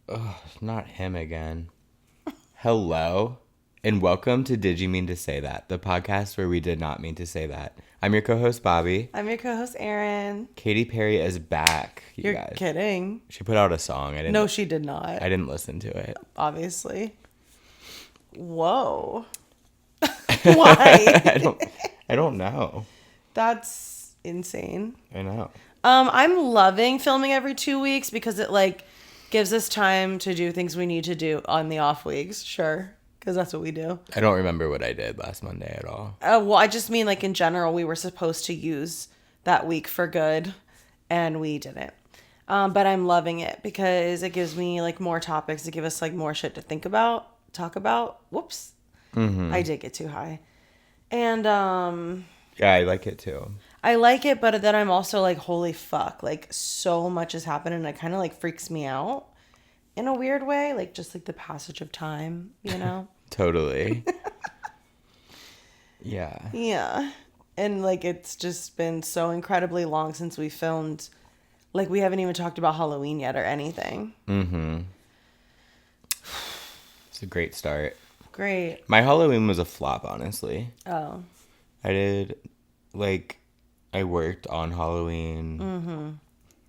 Ugh, not him again. Hello, and welcome to Did You Mean to Say That, the podcast where we did not mean to say that. I'm your co-host, Bobby. I'm your co-host, Erin. Katy Perry is back, you You're guys. kidding. She put out a song. No, she did not. I didn't listen to it. Obviously. Whoa. Why? I don't know. That's insane. I know. I'm loving filming every 2 weeks because it gives us time to do things we need to do on the off weeks. Sure. Because that's what we do. I don't remember what I did last Monday at all. Well, I just mean in general, we were supposed to use that week for good and we didn't. But I'm loving it because it gives me more topics to give us more shit to talk about. Whoops. Mm-hmm. I did get too high. And yeah, I like it too. I like it, but then I'm also holy fuck, so much has happened and it kind of freaks me out in a weird way, just the passage of time, you know? Totally. Yeah. Yeah. And it's just been so incredibly long since we filmed. We haven't even talked about Halloween yet or anything. Mm-hmm. It's a great start. Great. My Halloween was a flop, honestly. Oh. I did, I worked on Halloween. Mm-hmm.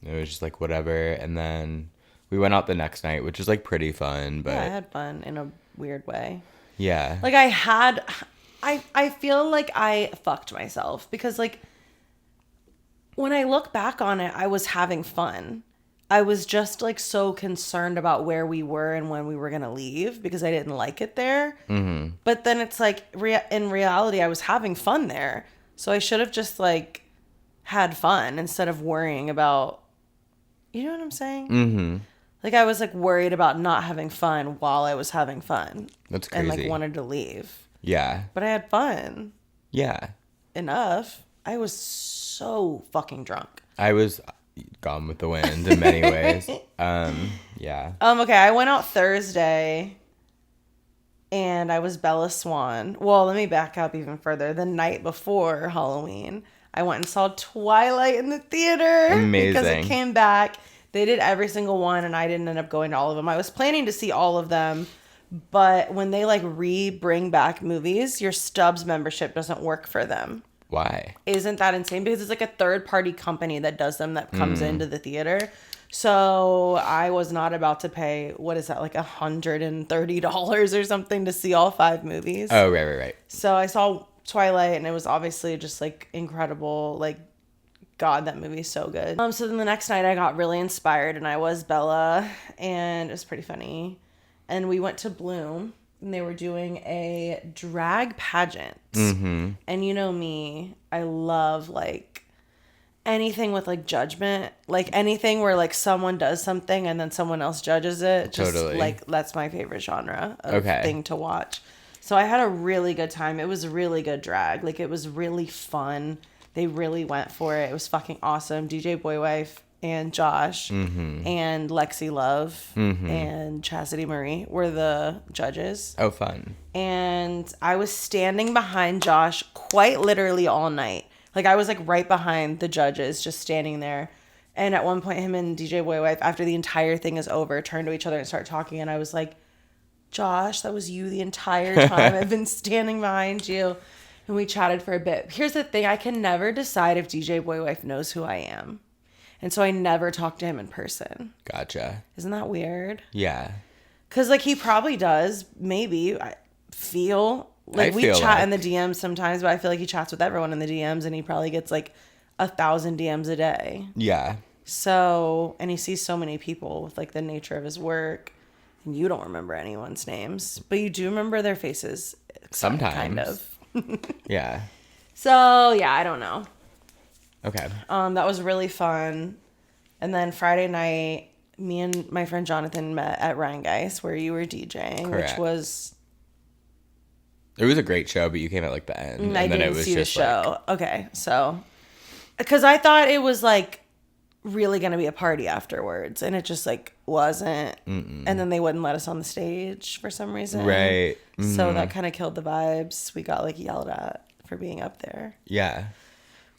It was just whatever. And then we went out the next night, which was pretty fun. But yeah, I had fun in a weird way. Yeah. I feel like I fucked myself because when I look back on it, I was having fun. I was just so concerned about where we were and when we were going to leave because I didn't like it there. Mm-hmm. But then it's in reality, I was having fun there. So I should have just had fun instead of worrying about, you know what I'm saying? Mm-hmm. I was worried about not having fun while I was having fun. That's crazy. And wanted to leave. Yeah. But I had fun. Yeah. Enough. I was so fucking drunk. I was gone with the wind in many ways. Yeah. Okay, I went out Thursday and I was Bella Swan. Well, let me back up even further. The night before Halloween, I went and saw Twilight in the theater. Amazing. Because it came back. They did every single one and I didn't end up going to all of them. I was planning to see all of them, but when they bring back movies, your Stubbs membership doesn't work for them. Why? Isn't that insane? Because it's a third-party company that does them that comes into the theater. So I was not about to pay, what is that, $130 or something to see all 5 movies. Oh, right. So I saw Twilight, and it was obviously just, incredible. God, that movie's so good. So then the next night I got really inspired, and I was Bella, and it was pretty funny. And we went to Bloom. And they were doing a drag pageant. Mm-hmm. And you know me, I love anything with judgment. Anything where someone does something and then someone else judges it. Just totally. That's my favorite genre of thing to watch. So I had a really good time. It was really good drag. It was really fun. They really went for it. It was fucking awesome. DJ Boywife and Josh and Lexi Love and Chastity Marie were the judges. Oh, fun. And I was standing behind Josh quite literally all night. I was right behind the judges, just standing there. And at one point, him and DJ Boywife, after the entire thing is over, turned to each other and started talking. And I was like, Josh, that was you the entire time. I've been standing behind you. And we chatted for a bit. Here's the thing. I can never decide if DJ Boywife knows who I am. And so I never talked to him in person. Gotcha. Isn't that weird? Yeah. Because, he probably does, maybe, I feel. We chat in the DMs sometimes, but I feel he chats with everyone in the DMs, and he probably gets, 1,000 DMs a day. Yeah. So, and he sees so many people with, the nature of his work, and you don't remember anyone's names, but you do remember their faces. Sometimes. Kind of. Yeah. So, yeah, I don't know. Okay. That was really fun. And then Friday night, me and my friend Jonathan met at Ryan Geist, where you were DJing, Correct. which was... It was a great show, but you came at the end. And then didn't see the show. Okay, so... Because I thought it was, really going to be a party afterwards, and it just, wasn't. Mm-mm. And then they wouldn't let us on the stage for some reason. Right. Mm-hmm. So that kind of killed the vibes. We got, yelled at for being up there. Yeah.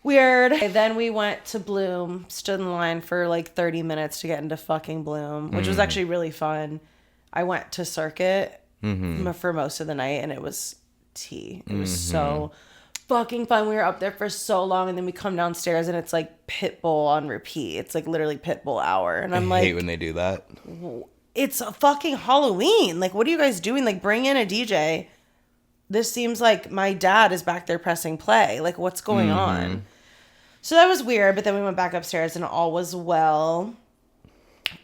Weird. Then we went to Bloom, stood in line for like 30 minutes to get into fucking Bloom, which was actually really fun. I went to Circuit for most of the night, and it was tea. It was so fucking fun. We were up there for so long, and then we come downstairs, and it's like Pitbull on repeat. It's like literally Pitbull hour. And I'm like, hate when they do that. it's a fucking Halloween. Like, what are you guys doing? Like, bring in a DJ. This seems like my dad is back there pressing play. Like, what's going on? So that was weird, but then we went back upstairs and all was well.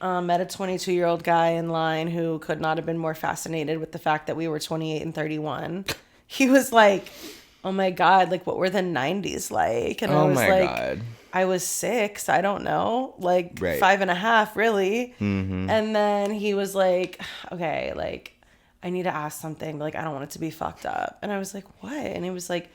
Met a 22-year-old guy in line who could not have been more fascinated with the fact that we were 28 and 31. He was like, oh my God, like, what were the 90s like? And I was like, God. I was 6, I don't know, like 5.5, really. And then he was like, okay, like, I need to ask something. Like, I don't want it to be fucked up. And I was like, what? And he was like,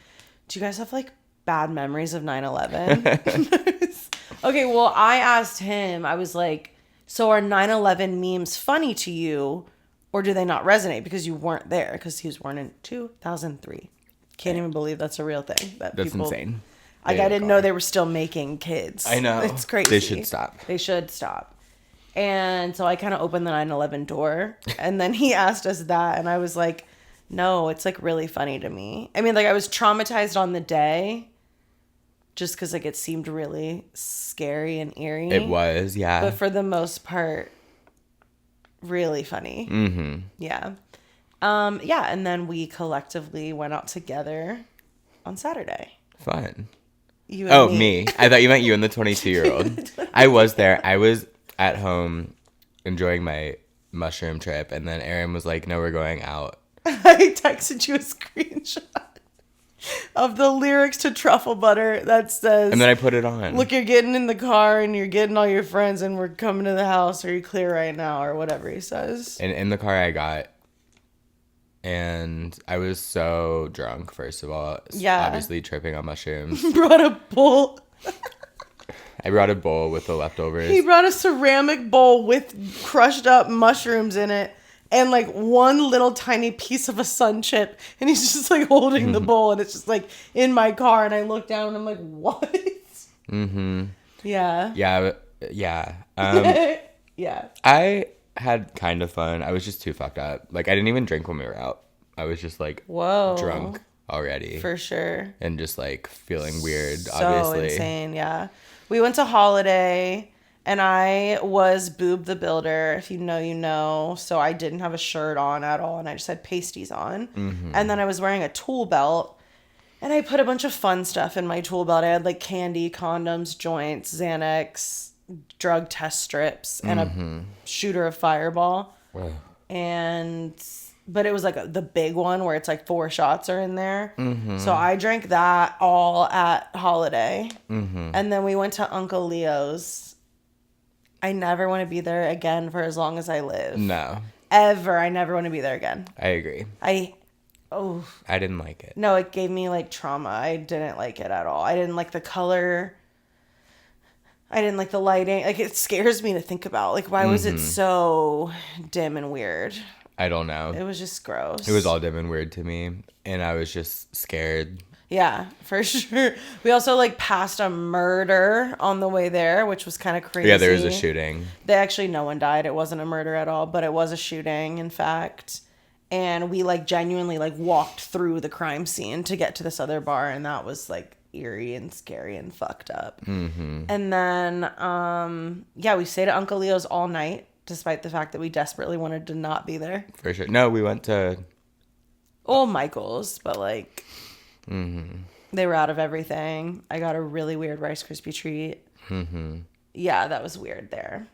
do you guys have like bad memories of 9/11? Okay, well, I asked him, I was like, so are 9/11 memes funny to you, or do they not resonate because you weren't there? Because he was born in 2003. Can't even believe that's a real thing. That's insane. Like, I didn't know they were still making kids. I know. It's crazy. They should stop. They should stop. And so I kind of opened the 9/11 door, and then he asked us that, and I was like, no, it's like really funny to me. I mean, like, I was traumatized on the day just because like it seemed really scary and eerie. It was, yeah. But for the most part, really funny. Yeah. Yeah, and then we collectively went out together on Saturday. Fun. You and me. I thought you meant you and the 22-year-old. I was there. I was at home enjoying my mushroom trip, and then Erin was like, no, we're going out. I texted you a screenshot of the lyrics to Truffle Butter that says, and then I put it on. Look, you're getting in the car and you're getting all your friends and we're coming to the house. Are you clear right now? Or whatever he says. And in the car I got, and I was so drunk, first of all. Yeah. Obviously tripping on mushrooms. Brought a bowl. I brought a bowl with the leftovers. He brought a ceramic bowl with crushed up mushrooms in it. And like one little tiny piece of a sun chip, and he's just like holding the bowl, and it's just like in my car, and I look down and I'm like, what? Yeah. Yeah. Yeah. Yeah. I had kind of fun. I was just too fucked up. Like, I didn't even drink when we were out. I was just like, whoa, drunk already. For sure. And just like feeling weird, so obviously. Insane, yeah. We went to Holiday. And I was Boob the Builder, if you know, you know. So I didn't have a shirt on at all, and I just had pasties on. And then I was wearing a tool belt, and I put a bunch of fun stuff in my tool belt. I had like candy, condoms, joints, Xanax, drug test strips, and a shooter of Fireball. Wow. But it was like the big one where it's like 4 shots are in there. So I drank that all at Holiday. And then we went to Uncle Leo's. I never want to be there again for as long as I live. No. Ever. I never want to be there again. I agree. I didn't like it. No, it gave me like trauma. I didn't like it at all. I didn't like the color. I didn't like the lighting. Like, it scares me to think about. Like, why was it so dim and weird? I don't know. It was just gross. It was all dim and weird to me, and I was just scared. Yeah, for sure. We also like passed a murder on the way there, which was kind of crazy. Yeah, there was a shooting. No one died. It wasn't a murder at all, but it was a shooting, in fact. And we like genuinely like walked through the crime scene to get to this other bar, and that was like eerie and scary and fucked up. And then, yeah, we stayed at Uncle Leo's all night, despite the fact that we desperately wanted to not be there. For sure. No, we went to Old Michael's, but like. They were out of everything. I got a really weird Rice Krispie treat. Yeah, that was weird there.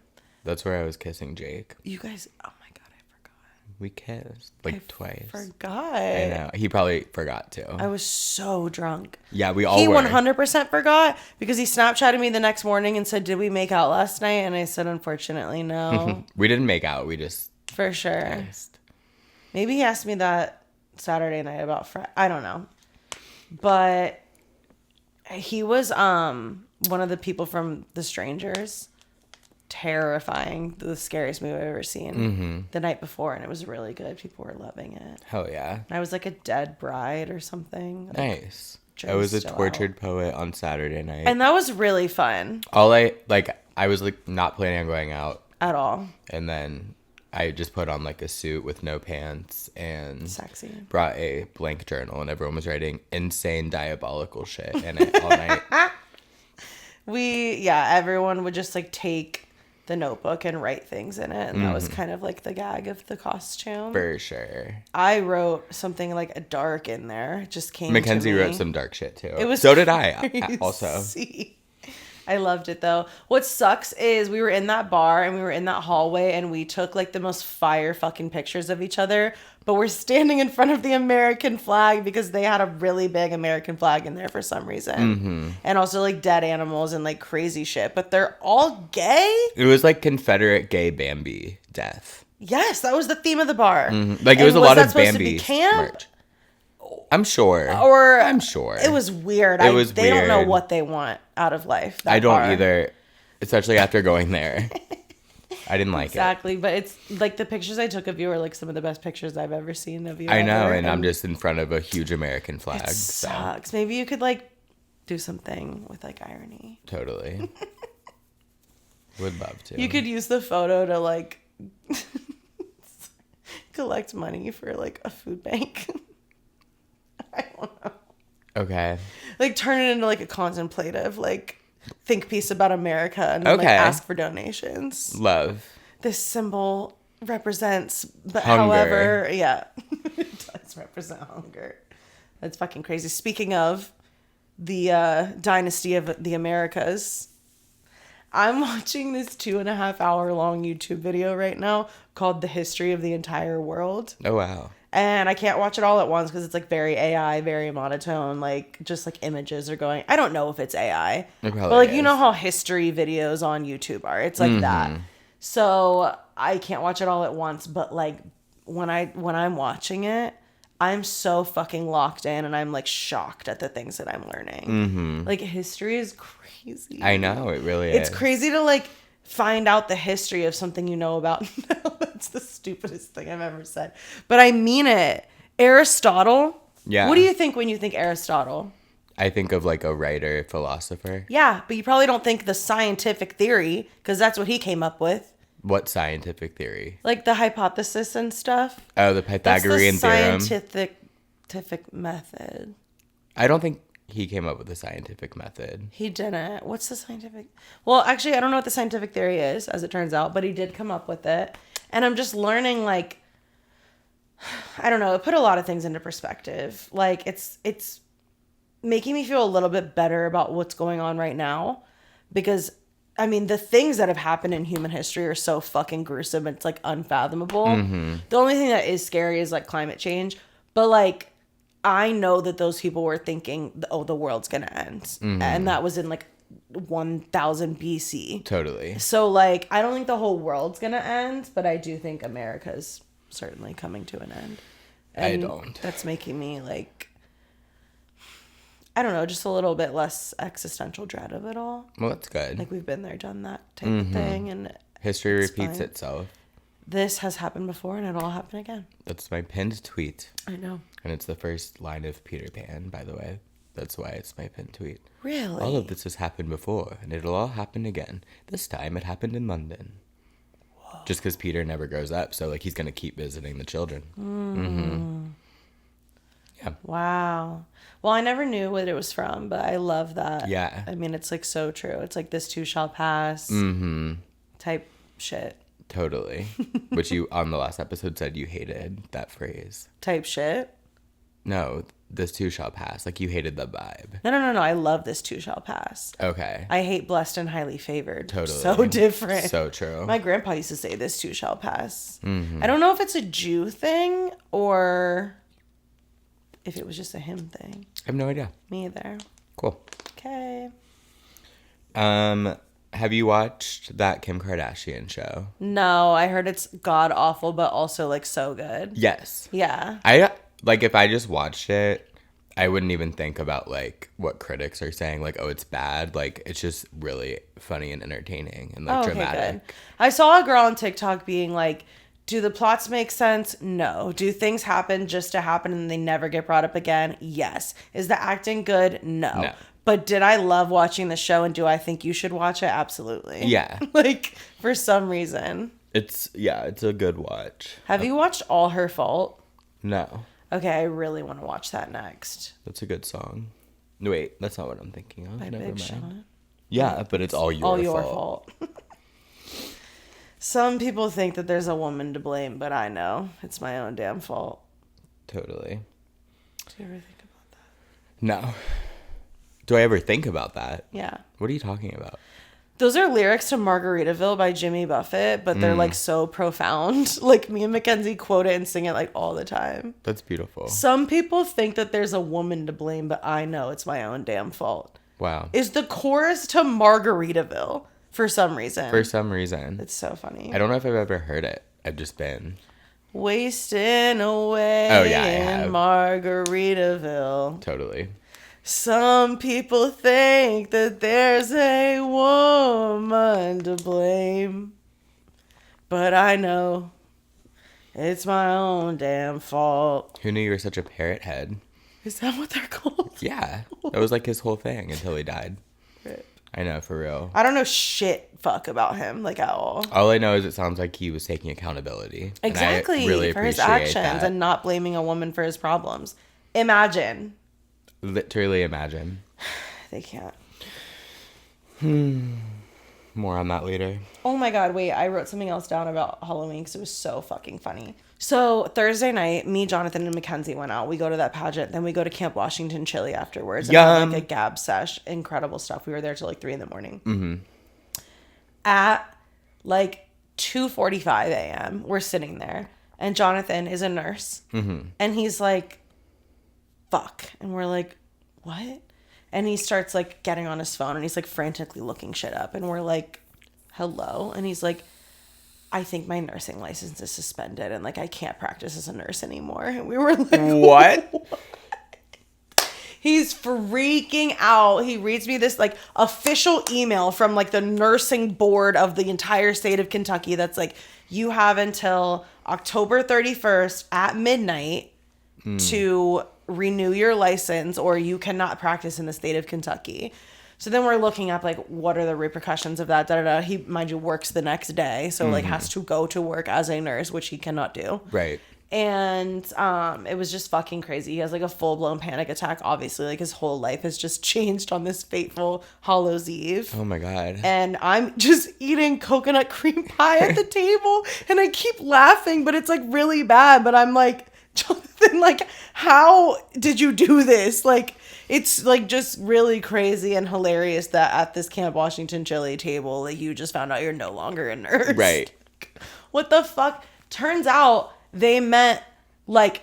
That's where I was kissing Jake. You guys, oh my God, I forgot. We kissed like twice. Forgot. I know. He probably forgot too. I was so drunk. Yeah, we all He were. 100% forgot because he Snapchatted me the next morning and said, did we make out last night? And I said, unfortunately, no. We didn't make out. We just For sure. kissed. Maybe he asked me that Saturday night about I don't know. But he was one of the people from The Strangers. Terrifying. The scariest movie I've ever seen. The night before, and it was really good. People were loving it. Hell yeah. I was like a dead bride or something. Nice. I was a tortured poet on Saturday night. And that was really fun. I was like not planning on going out at all. And then I just put on like a suit with no pants and sexy. Brought a blank journal, and everyone was writing insane diabolical shit in it all night. Everyone would just like take the notebook and write things in it, and that was kind of like the gag of the costume. For sure. I wrote something like a dark in there. It just came Mackenzie to me. wrote some dark shit too. It was so did I also. I loved it though. What sucks is we were in that bar and we were in that hallway and we took like the most fire fucking pictures of each other, but we're standing in front of the American flag because they had a really big American flag in there for some reason. And also like dead animals and like crazy shit, but they're all gay. It was like Confederate gay Bambi death. Yes, that was the theme of the bar. Like it was a lot of Bambi camp? merch. I'm sure. I'm sure. It was weird. They don't know what they want out of life. I don't either, especially after going there. I didn't like it. Exactly, but it's like the pictures I took of you are like some of the best pictures I've ever seen of you. I know, and I'm just in front of a huge American flag. It sucks. Maybe you could like do something with like irony. Totally. Would love to. You could use the photo to like collect money for like a food bank. I don't know. Okay. Like turn it into like a contemplative like think piece about America and like ask for donations. Love. This symbol represents, but hunger. However, it does represent hunger. That's fucking crazy. Speaking of the dynasty of the Americas, I'm watching this 2.5 hour long YouTube video right now called The History of the Entire World. Oh, wow. And I can't watch it all at once because it's like very AI, very monotone, like just like images are going. I don't know if it's AI, but like you know how history videos on YouTube are. It's like that. So I can't watch it all at once, but like when I'm watching it, I'm so fucking locked in and I'm like shocked at the things that I'm learning. Like history is crazy. I know, it really is. It's crazy to like find out the history of something you know about. That's the stupidest thing I've ever said. But I mean it. Aristotle. Yeah. What do you think when you think Aristotle? I think of like a writer, philosopher. Yeah, but you probably don't think the scientific theory because that's what he came up with. What scientific theory? Like the hypothesis and stuff. Oh, the Pythagorean theorem. Scientific method. I don't think he came up with the scientific method. He didn't. What's the scientific? Well, actually, I don't know what the scientific theory is, as it turns out, but he did come up with it. And I'm just learning, like, I don't know, it put a lot of things into perspective. Like, it's making me feel a little bit better about what's going on right now. Because, I mean, the things that have happened in human history are so fucking gruesome. It's, like, unfathomable. The only thing that is scary is, like, climate change. But, like, I know that those people were thinking, oh, the world's going to end. And that was in, like, 1000 BC. Totally. So, like, I don't think the whole world's going to end, but I do think America's certainly coming to an end. And I don't. That's making me, like, I don't know, just a little bit less existential dread of it all. Well, that's good. Like, we've been there, done that type of thing. And history repeats itself. This has happened before, and it'll happen again. That's my pinned tweet. I know. And it's the first line of Peter Pan, by the way. That's why it's my pinned tweet. Really? All of this has happened before, and it'll all happen again. This time it happened in London. Whoa. Just because Peter never grows up, so like he's going to keep visiting the children. Yeah. Wow. Well, I never knew what it was from, but I love that. Yeah. I mean, it's like so true. It's like this too shall pass type shit. Totally. Which you, on the last episode, said you hated that phrase. Type shit? No, this too shall pass. Like, you hated the vibe. No. I love this too shall pass. Okay. I hate blessed and highly favored. Totally. So different. So true. My grandpa used to say this too shall pass. I don't know if it's a Jew thing or if it was just a him thing. I have no idea. Me either. Cool. Okay. Have you watched that Kim Kardashian show? No, I heard it's god awful, but also like so good. Yes. Yeah. If I just watched it, I wouldn't even think about like what critics are saying, like, oh, it's bad. Like, it's just really funny and entertaining and like dramatic. Good. I saw a girl on TikTok being like, Do the plots make sense? No. Do things happen just to happen and they never get brought up again? Yes. Is the acting good? No. No. But did I love watching the show, and do I think you should watch it? Absolutely. Yeah. Like, for some reason. It's a good watch. Have you watched All Her Fault? No. Okay, I really want to watch that next. That's a good song. No, wait, that's not what I'm thinking of. By Never Big mind. Sean. Yeah, but it's all your fault. Some people think that there's a woman to blame, but I know it's my own damn fault. Totally. Do you ever think about that? No. Do I ever think about that? Yeah. What are you talking about? Those are lyrics to Margaritaville by Jimmy Buffett, but they're like so profound. Like me and Mackenzie quote it and sing it like all the time. That's beautiful. Some people think that there's a woman to blame, but I know it's my own damn fault. Wow. Is the chorus to Margaritaville for some reason. For some reason. It's so funny. I don't know if I've ever heard it. I've just been Wasting away Oh, yeah, I have. in Margaritaville. Totally. Some people think that there's a woman to blame. But I know it's my own damn fault. Who knew you were such a parrot head? Is that what they're called? Yeah. That was like his whole thing until he died. Rip. I know, for real. I don't know shit fuck about him, like at all. All I know is it sounds like he was taking accountability. Exactly, And I really for his appreciate actions that. and not blaming a woman for his problems. Imagine. Literally imagine. They can't. More on that later. Oh my god, wait, I wrote something else down about Halloween because it was so fucking funny. So Thursday night, me, Jonathan, and Mackenzie went out. We go to that pageant, then we go to Camp Washington Chili afterwards. And have, like a gab sesh. Incredible stuff. We were there till like 3 a.m. Mm-hmm. At like 2:45 a.m., we're sitting there, and Jonathan is a nurse. Mm-hmm. And he's like, fuck. And we're like, what? And he starts like getting on his phone and he's like frantically looking shit up. And we're like, hello? And he's like, I think my nursing license is suspended and like I can't practice as a nurse anymore. And we were like, What? He's freaking out. He reads me this like official email from like the nursing board of the entire state of Kentucky that's like, you have until October 31st at midnight to renew your license or you cannot practice in the state of Kentucky. So then we're looking up like what are the repercussions of that. Da, da, da. He, mind you, works the next day, so like has to go to work as a nurse, which he cannot do. Right. And it was just fucking crazy. He has like a full-blown panic attack. Obviously, like his whole life has just changed on this fateful Hallows Eve. Oh my God. And I'm just eating coconut cream pie at the table and I keep laughing, but it's like really bad. But I'm like, Jonathan, like, how did you do this? Like, it's like just really crazy and hilarious that at this Camp Washington Chili table, like, you just found out you're no longer a nurse. Right. What the fuck? Turns out they meant like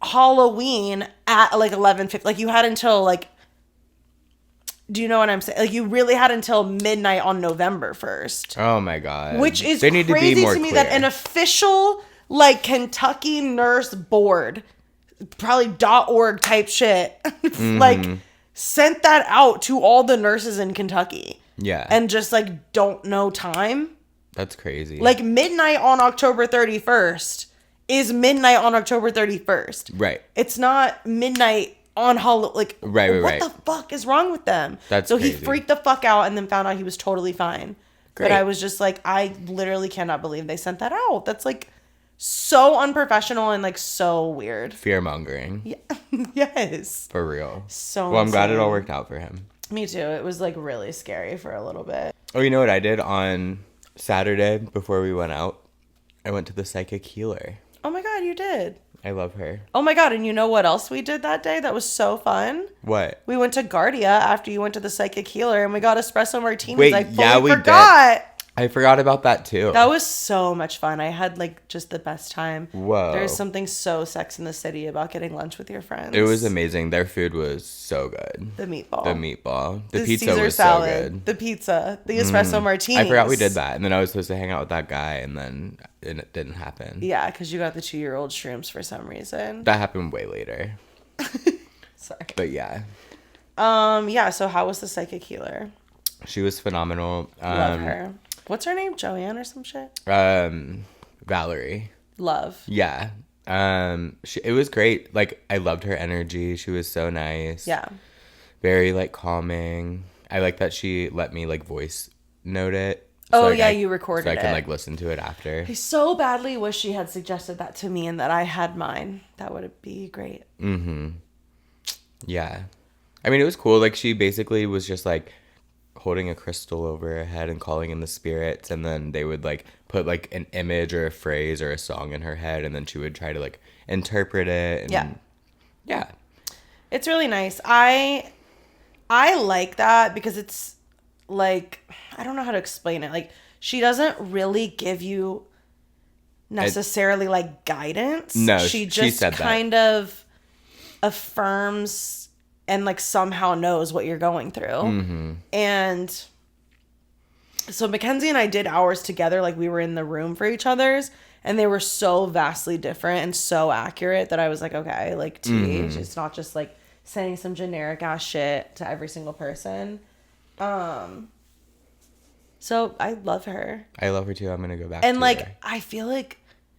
Halloween at like 11:50. Like you had until like, do you know what I'm saying? Like you really had until midnight on November 1st. Oh my God. Which is they need crazy to, be more to me clear. that an official like Kentucky nurse board, probably .org type shit, like sent that out to all the nurses in Kentucky. Yeah. And just like don't know time. That's crazy. Like midnight on October 31st is midnight on October 31st. Right. It's not midnight on Halloween. Like, Right. what the fuck is wrong with them? That's so crazy. he freaked the fuck out and then found out he was totally fine. Great. But I was just like, I literally cannot believe they sent that out. That's like so unprofessional and like so weird. Fear mongering. Yeah. Yes. For real. So well, I'm glad it insane. all worked out for him. Me too. It was like really scary for a little bit. Oh, you know what I did on Saturday before we went out? I went to the psychic healer. Oh my God, you did. I love her. Oh my God, and you know what else we did that day that was so fun? What? We went to Guardia after you went to the psychic healer and we got espresso martinis. Wait, I fully yeah, we forgot. did. I forgot about that too. That was so much fun. I had like just the best time. Whoa. There's something so Sex in the City about getting lunch with your friends. It was amazing. Their food was so good. The meatball. The pizza Caesar was salad, so good. the pizza, the espresso martinis. I forgot we did that. And then I was supposed to hang out with that guy and then it didn't happen. Yeah, because you got the 2-year-old shrooms for some reason. That happened way later. Sorry. But yeah. Yeah, so how was the psychic healer? She was phenomenal. Love her. What's her name? Joanne or some shit? Valerie. Love. Yeah. It was great. Like, I loved her energy. She was so nice. Yeah. Very, like, calming. I like that she let me, like, voice note it. Oh, like, yeah, you recorded it. So I can, like, listen to it after. I so badly wish she had suggested that to me and that I had mine. That would be great. Mm-hmm. Yeah. I mean, it was cool. Like, she basically was just, like, holding a crystal over her head and calling in the spirits, and then they would, like, put, like, an image or a phrase or a song in her head, and then she would try to, like, interpret it. And yeah. It's really nice. I like that because it's, like, I don't know how to explain it. Like, she doesn't really give you necessarily, like, guidance. No, she just said kind of affirms and, like, somehow knows what you're going through. Mm-hmm. And so Mackenzie and I did ours together. Like, we were in the room for each other's, and they were so vastly different and so accurate that I was like, okay, like, it's not just, like, saying some generic ass shit to every single person. So I love her. I love her too. I'm gonna go back. And, to like, her. I feel like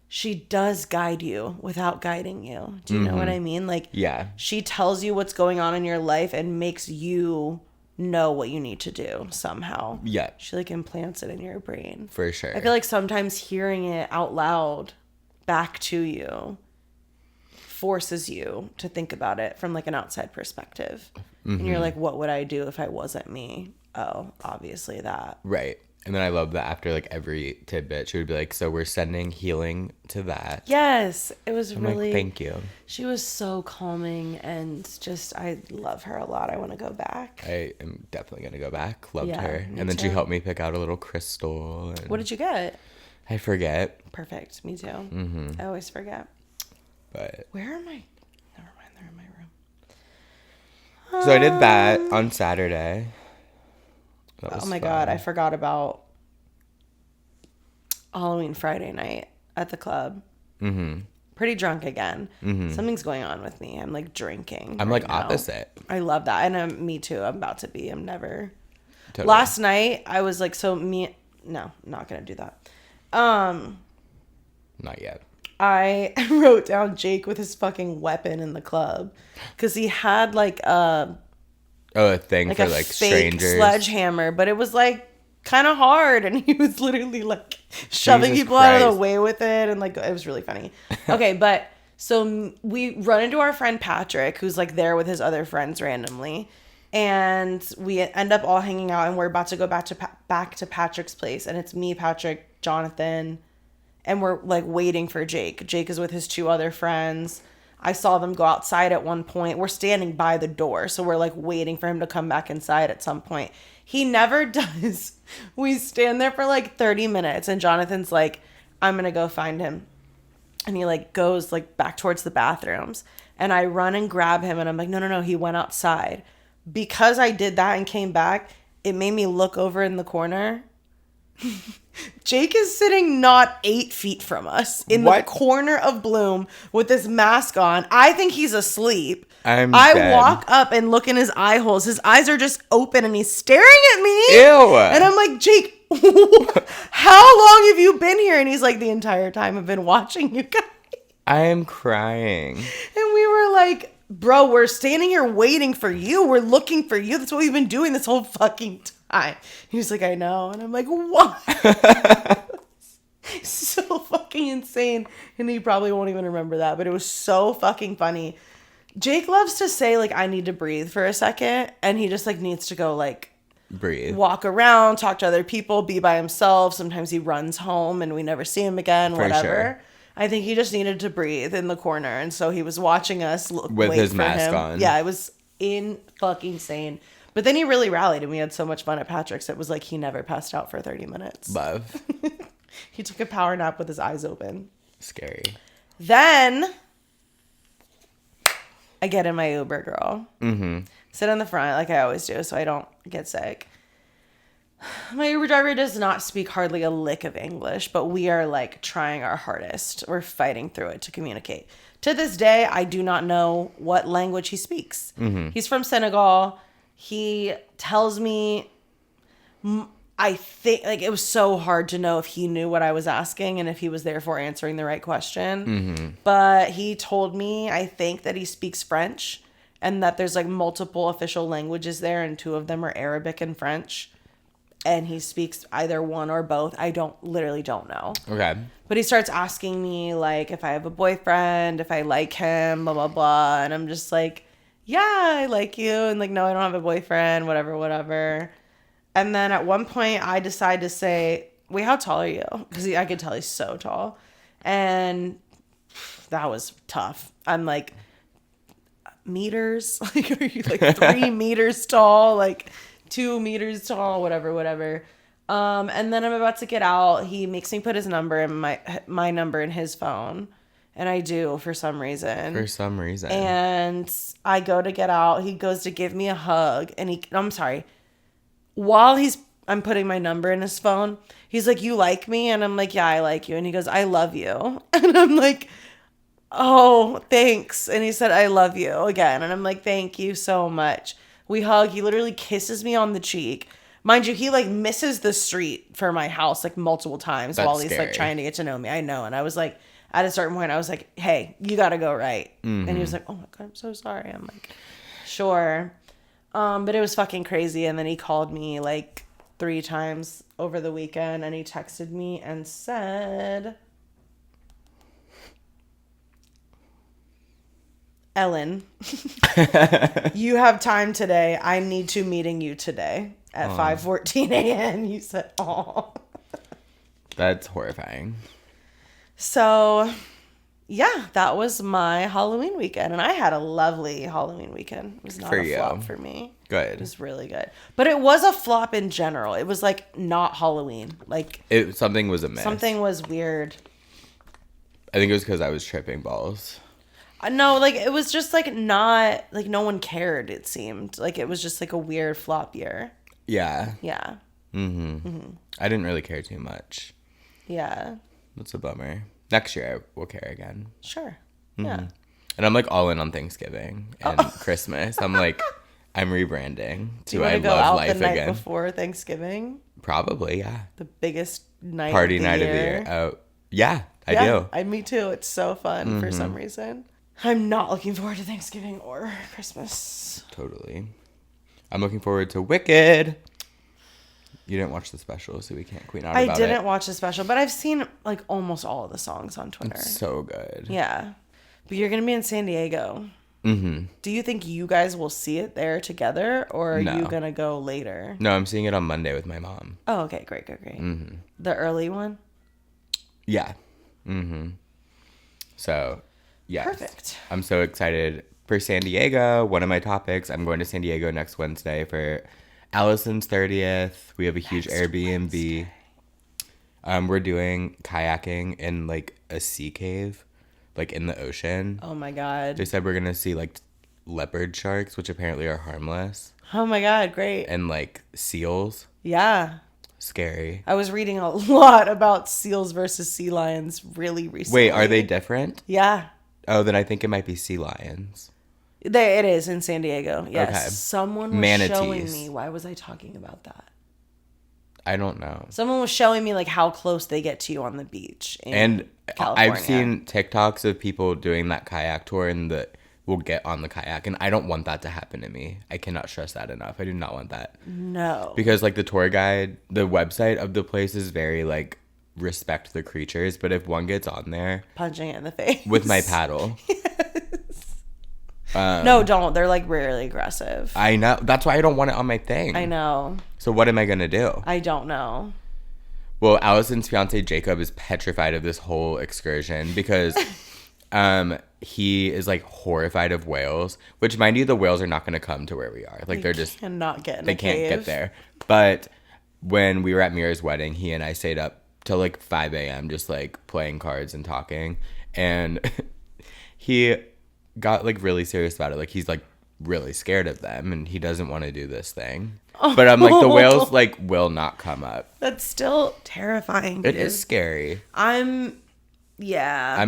she does guide you without guiding you. Do you know what I mean? Like, yeah, she tells you what's going on in your life and makes you know what you need to do somehow. Yeah, She, like, implants it in your brain. for sure. I feel like sometimes hearing it out loud back to you forces you to think about it from, like, an outside perspective. And you're like, what would I do if I wasn't me? Oh, obviously that. Right. And then I love that after, like, every tidbit, she would be like, so we're sending healing to that. Yes. It was I'm really... like, thank you. She was so calming and just, I love her a lot. I want to go back. I am definitely going to go back. Loved Yeah, her. me And then she too. helped me pick out a little crystal. And What did you get? I forget. Perfect. Me too. Mm-hmm. I always forget. But Where am I? Never mind. They're in my room. so I did that on Saturday. That was Oh my fun. God. I forgot about Halloween Friday night at the club. Mm-hmm. Pretty drunk again. Mm-hmm. Something's going on with me. I'm, like, drinking. I'm right like now. opposite. I love that. And me too. I'm about to be. I'm never. Totally. Last night, I was like, no, I'm not going to do that. Not yet. I wrote down Jake with his fucking weapon in the club because he had, like, a Thing for, like, fake strangers. sledgehammer, but it was, like, kind of hard, and he was literally, like, shoving Jesus people out of the Christ. way with it, and, like, it was really funny. Okay, but so we run into our friend Patrick, who's, like, there with his other friends randomly, and we end up all hanging out, and we're about to go back to Patrick's place, and it's me, Patrick, Jonathan, and we're, like, waiting for Jake. Jake is with his two other friends. I saw them go outside at one point. We're standing by the door, so we're, like, waiting for him to come back inside at some point. He never does. We stand there for, like, 30 minutes, and Jonathan's like, I'm going to go find him. And he, like, goes, like, back towards the bathrooms. And I run and grab him, and I'm like, no, he went outside. Because I did that and came back, it made me look over in the corner. Jake is sitting not 8 feet from us in the corner of Bloom with this mask on. I think he's asleep. I dead. Walk up and look in his eye holes. His eyes are just open and he's staring at me. Ew. And I'm like, Jake, how long have you been here? And he's like, the entire time I've been watching you guys. I am crying. And we were like, bro, we're standing here waiting for you. We're looking for you. That's what we've been doing this whole fucking time. He's like, I know. And I'm like, what? So fucking insane. And he probably won't even remember that, but it was so fucking funny. Jake loves to say, like, I need to breathe for a second. And he just, like, needs to go, like, breathe, walk around, talk to other people, be by himself. Sometimes he runs home and we never see him again, whatever. Sure. I think he just needed to breathe in the corner. And so he was watching us with his mask on. Yeah, it was fucking insane. But then he really rallied and we had so much fun at Patrick's. It was like he never passed out for 30 minutes. Love. He took a power nap with his eyes open. Scary. Then I get in my Uber, girl. Mm-hmm. Sit in the front like I always do so I don't get sick. My Uber driver does not speak hardly a lick of English, but we are, like, trying our hardest. We're fighting through it to communicate. To this day, I do not know what language he speaks. Mm-hmm. He's from Senegal. He tells me I think like it was so hard to know if he knew what I was asking and if he was therefore answering the right question. Mm-hmm. But he told me, I think, that he speaks French and that there's like multiple official languages there and 2 of them are Arabic and French. And he speaks either one or both. I literally don't know. Okay. But he starts asking me like if I have a boyfriend, if I like him, blah, blah, blah. And I'm just like, yeah, I like you. And like, no, I don't have a boyfriend, whatever, whatever. And then at one point I decide to say, wait, how tall are you? Because I could tell he's so tall. And that was tough. I'm like, meters? Like, are you like 3 meters tall? Like 2 meters tall, whatever. And then I'm about to get out. He makes me put his number in my number in his phone. And I do for some reason. And I go to get out. He goes to give me a hug. And I'm sorry. While I'm putting my number in his phone, he's like, you like me? And I'm like, yeah, I like you. And he goes, I love you. And I'm like, oh, thanks. And he said, I love you again. And I'm like, thank you so much. We hug. He literally kisses me on the cheek. Mind you, he like misses the street for my house like multiple times while he's like trying to get to know me. I know. And I was like, at a certain point, I was like, hey, you got to go right. Mm-hmm. And he was like, oh my God, I'm so sorry. I'm like, sure. But it was fucking crazy. And then he called me like 3 times over the weekend and he texted me and said, Ellen, you have time today. I need to meeting you today at 5:14 a.m. You said, oh. That's horrifying. So, yeah, that was my Halloween weekend. And I had a lovely Halloween weekend. It was not a flop for me. Good. It was really good. But it was a flop in general. It was like not Halloween. Like something was amiss. Something was weird. I think it was because I was tripping balls. No, like it was just like not like no one cared, it seemed. Like it was just like a weird flop year. Yeah. Yeah. Mm-hmm. I didn't really care too much. Yeah. That's a bummer. Next year I will care again. Sure. Mm-hmm. Yeah. And I'm like all in on Thanksgiving and Christmas. I'm like, I'm rebranding to I love life again. Do you want to go out the night before Thanksgiving? Probably, yeah. The biggest party night of the year. Oh, yeah, I do. Me too. It's so fun for some reason. I'm not looking forward to Thanksgiving or Christmas. Totally. I'm looking forward to Wicked. You didn't watch the special, so we can't queen out about it. I didn't watch the special, but I've seen like almost all of the songs on Twitter. It's so good. Yeah. But you're going to be in San Diego. Mm-hmm. Do you think you guys will see it there together, or are you going to go later? No, I'm seeing it on Monday with my mom. Oh, okay. Great. Mm-hmm. The early one? Yeah. Mm-hmm. So, yes. Perfect. I'm so excited for San Diego. One of my topics, I'm going to San Diego next Wednesday for Allison's 30th. We have a huge Airbnb. We're doing kayaking in like a sea cave, like in the ocean. Oh my God. They said we're going to see like leopard sharks, which apparently are harmless. Oh my God, great. And like seals. Yeah. Scary. I was reading a lot about seals versus sea lions really recently. Wait, are they different? Yeah. Oh, then I think it might be sea lions. It is in San Diego. Yes. Okay. Someone was Manatees. showing me. Why was I talking about that? I don't know. Someone was showing me like how close they get to you on the beach in California. I've seen TikToks of people doing that kayak tour and will get on the kayak, and I don't want that to happen to me. I cannot stress that enough. I do not want that. No. Because like the tour guide, the website of the place is very like respect the creatures, but if one gets on there, punching it in the face with my paddle. No, don't. They're like rarely aggressive. I know. That's why I don't want it on my thing. I know. So what am I going to do? I don't know. Well, Allison's fiance Jacob is petrified of this whole excursion because he is like horrified of whales, which mind you, the whales are not going to come to where we are. Like they're just cannot get in they can't get there. But when we were at Mira's wedding, he and I stayed up till like 5 a.m. just like playing cards and talking. And he got like really serious about it. Like he's like really scared of them and he doesn't want to do this thing. But I'm like, the whales like will not come up. That's still terrifying. Dude. It is scary. I'm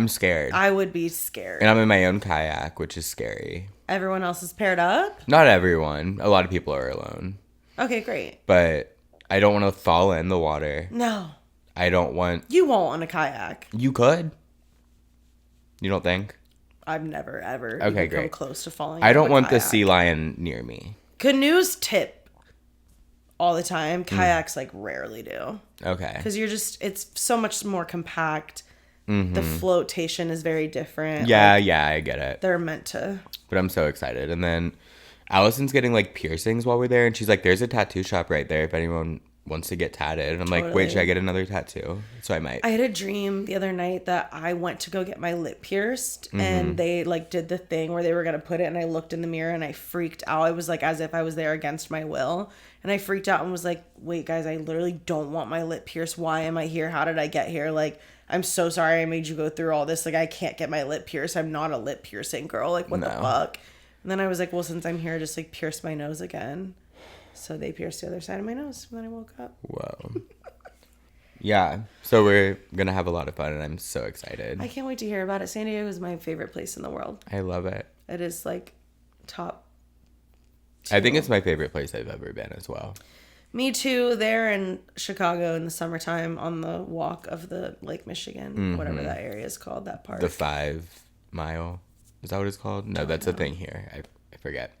scared. I would be scared. And I'm in my own kayak, which is scary. Everyone else is paired up? Not everyone. A lot of people are alone. Okay, great. But I don't want to fall in the water. No. I don't want... You won't on a kayak. You could. You don't think? I've never, ever Okay, even great. come close to falling I out don't of a want the kayak. sea lion near me. Canoes tip all the time. Kayaks, like, rarely do. Okay. Because it's so much more compact. The flotation is very different. Yeah, Like, yeah, I get it. they're meant to. But I'm so excited. And then Allison's getting, like, piercings while we're there. And she's like, there's a tattoo shop right there if anyone wants to get tatted. And I'm like, wait, should I get another tattoo? So I might. I had a dream the other night that I went to go get my lip pierced. And they, like, did the thing where they were going to put it. And I looked in the mirror and I freaked out. It was, like, as if I was there against my will. And I freaked out and was like, wait, guys, I literally don't want my lip pierced. Why am I here? How did I get here? Like, I'm so sorry I made you go through all this. Like, I can't get my lip pierced. I'm not a lip piercing girl. Like, what the fuck? And then I was like, well, since I'm here, just, like, pierce my nose again. So they pierced the other side of my nose when I woke up. Whoa. Yeah. So we're going to have a lot of fun, and I'm so excited. I can't wait to hear about it. San Diego is my favorite place in the world. I love it. It is, like, top 2. I think it's my favorite place I've ever been as well. Me too. There in Chicago in the summertime on the walk of the Lake Michigan, whatever that area is called, that park. The 5 Mile. Is that what it's called? No, that's a thing here. I forget.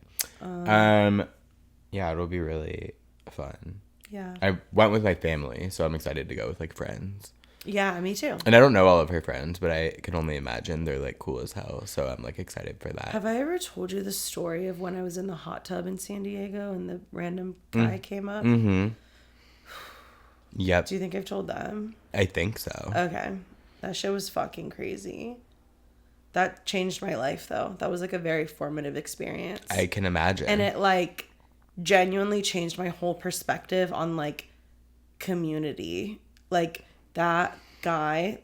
Yeah, it'll be really fun. Yeah. I went with my family, so I'm excited to go with, like, friends. Yeah, me too. And I don't know all of her friends, but I can only imagine they're, like, cool as hell. So I'm, like, excited for that. Have I ever told you the story of when I was in the hot tub in San Diego and the random guy came up? Mm-hmm. Yep. Do you think I've told them? I think so. Okay. That shit was fucking crazy. That changed my life, though. That was, like, a very formative experience. I can imagine. And it, like, genuinely changed my whole perspective on, like, community. Like, that guy,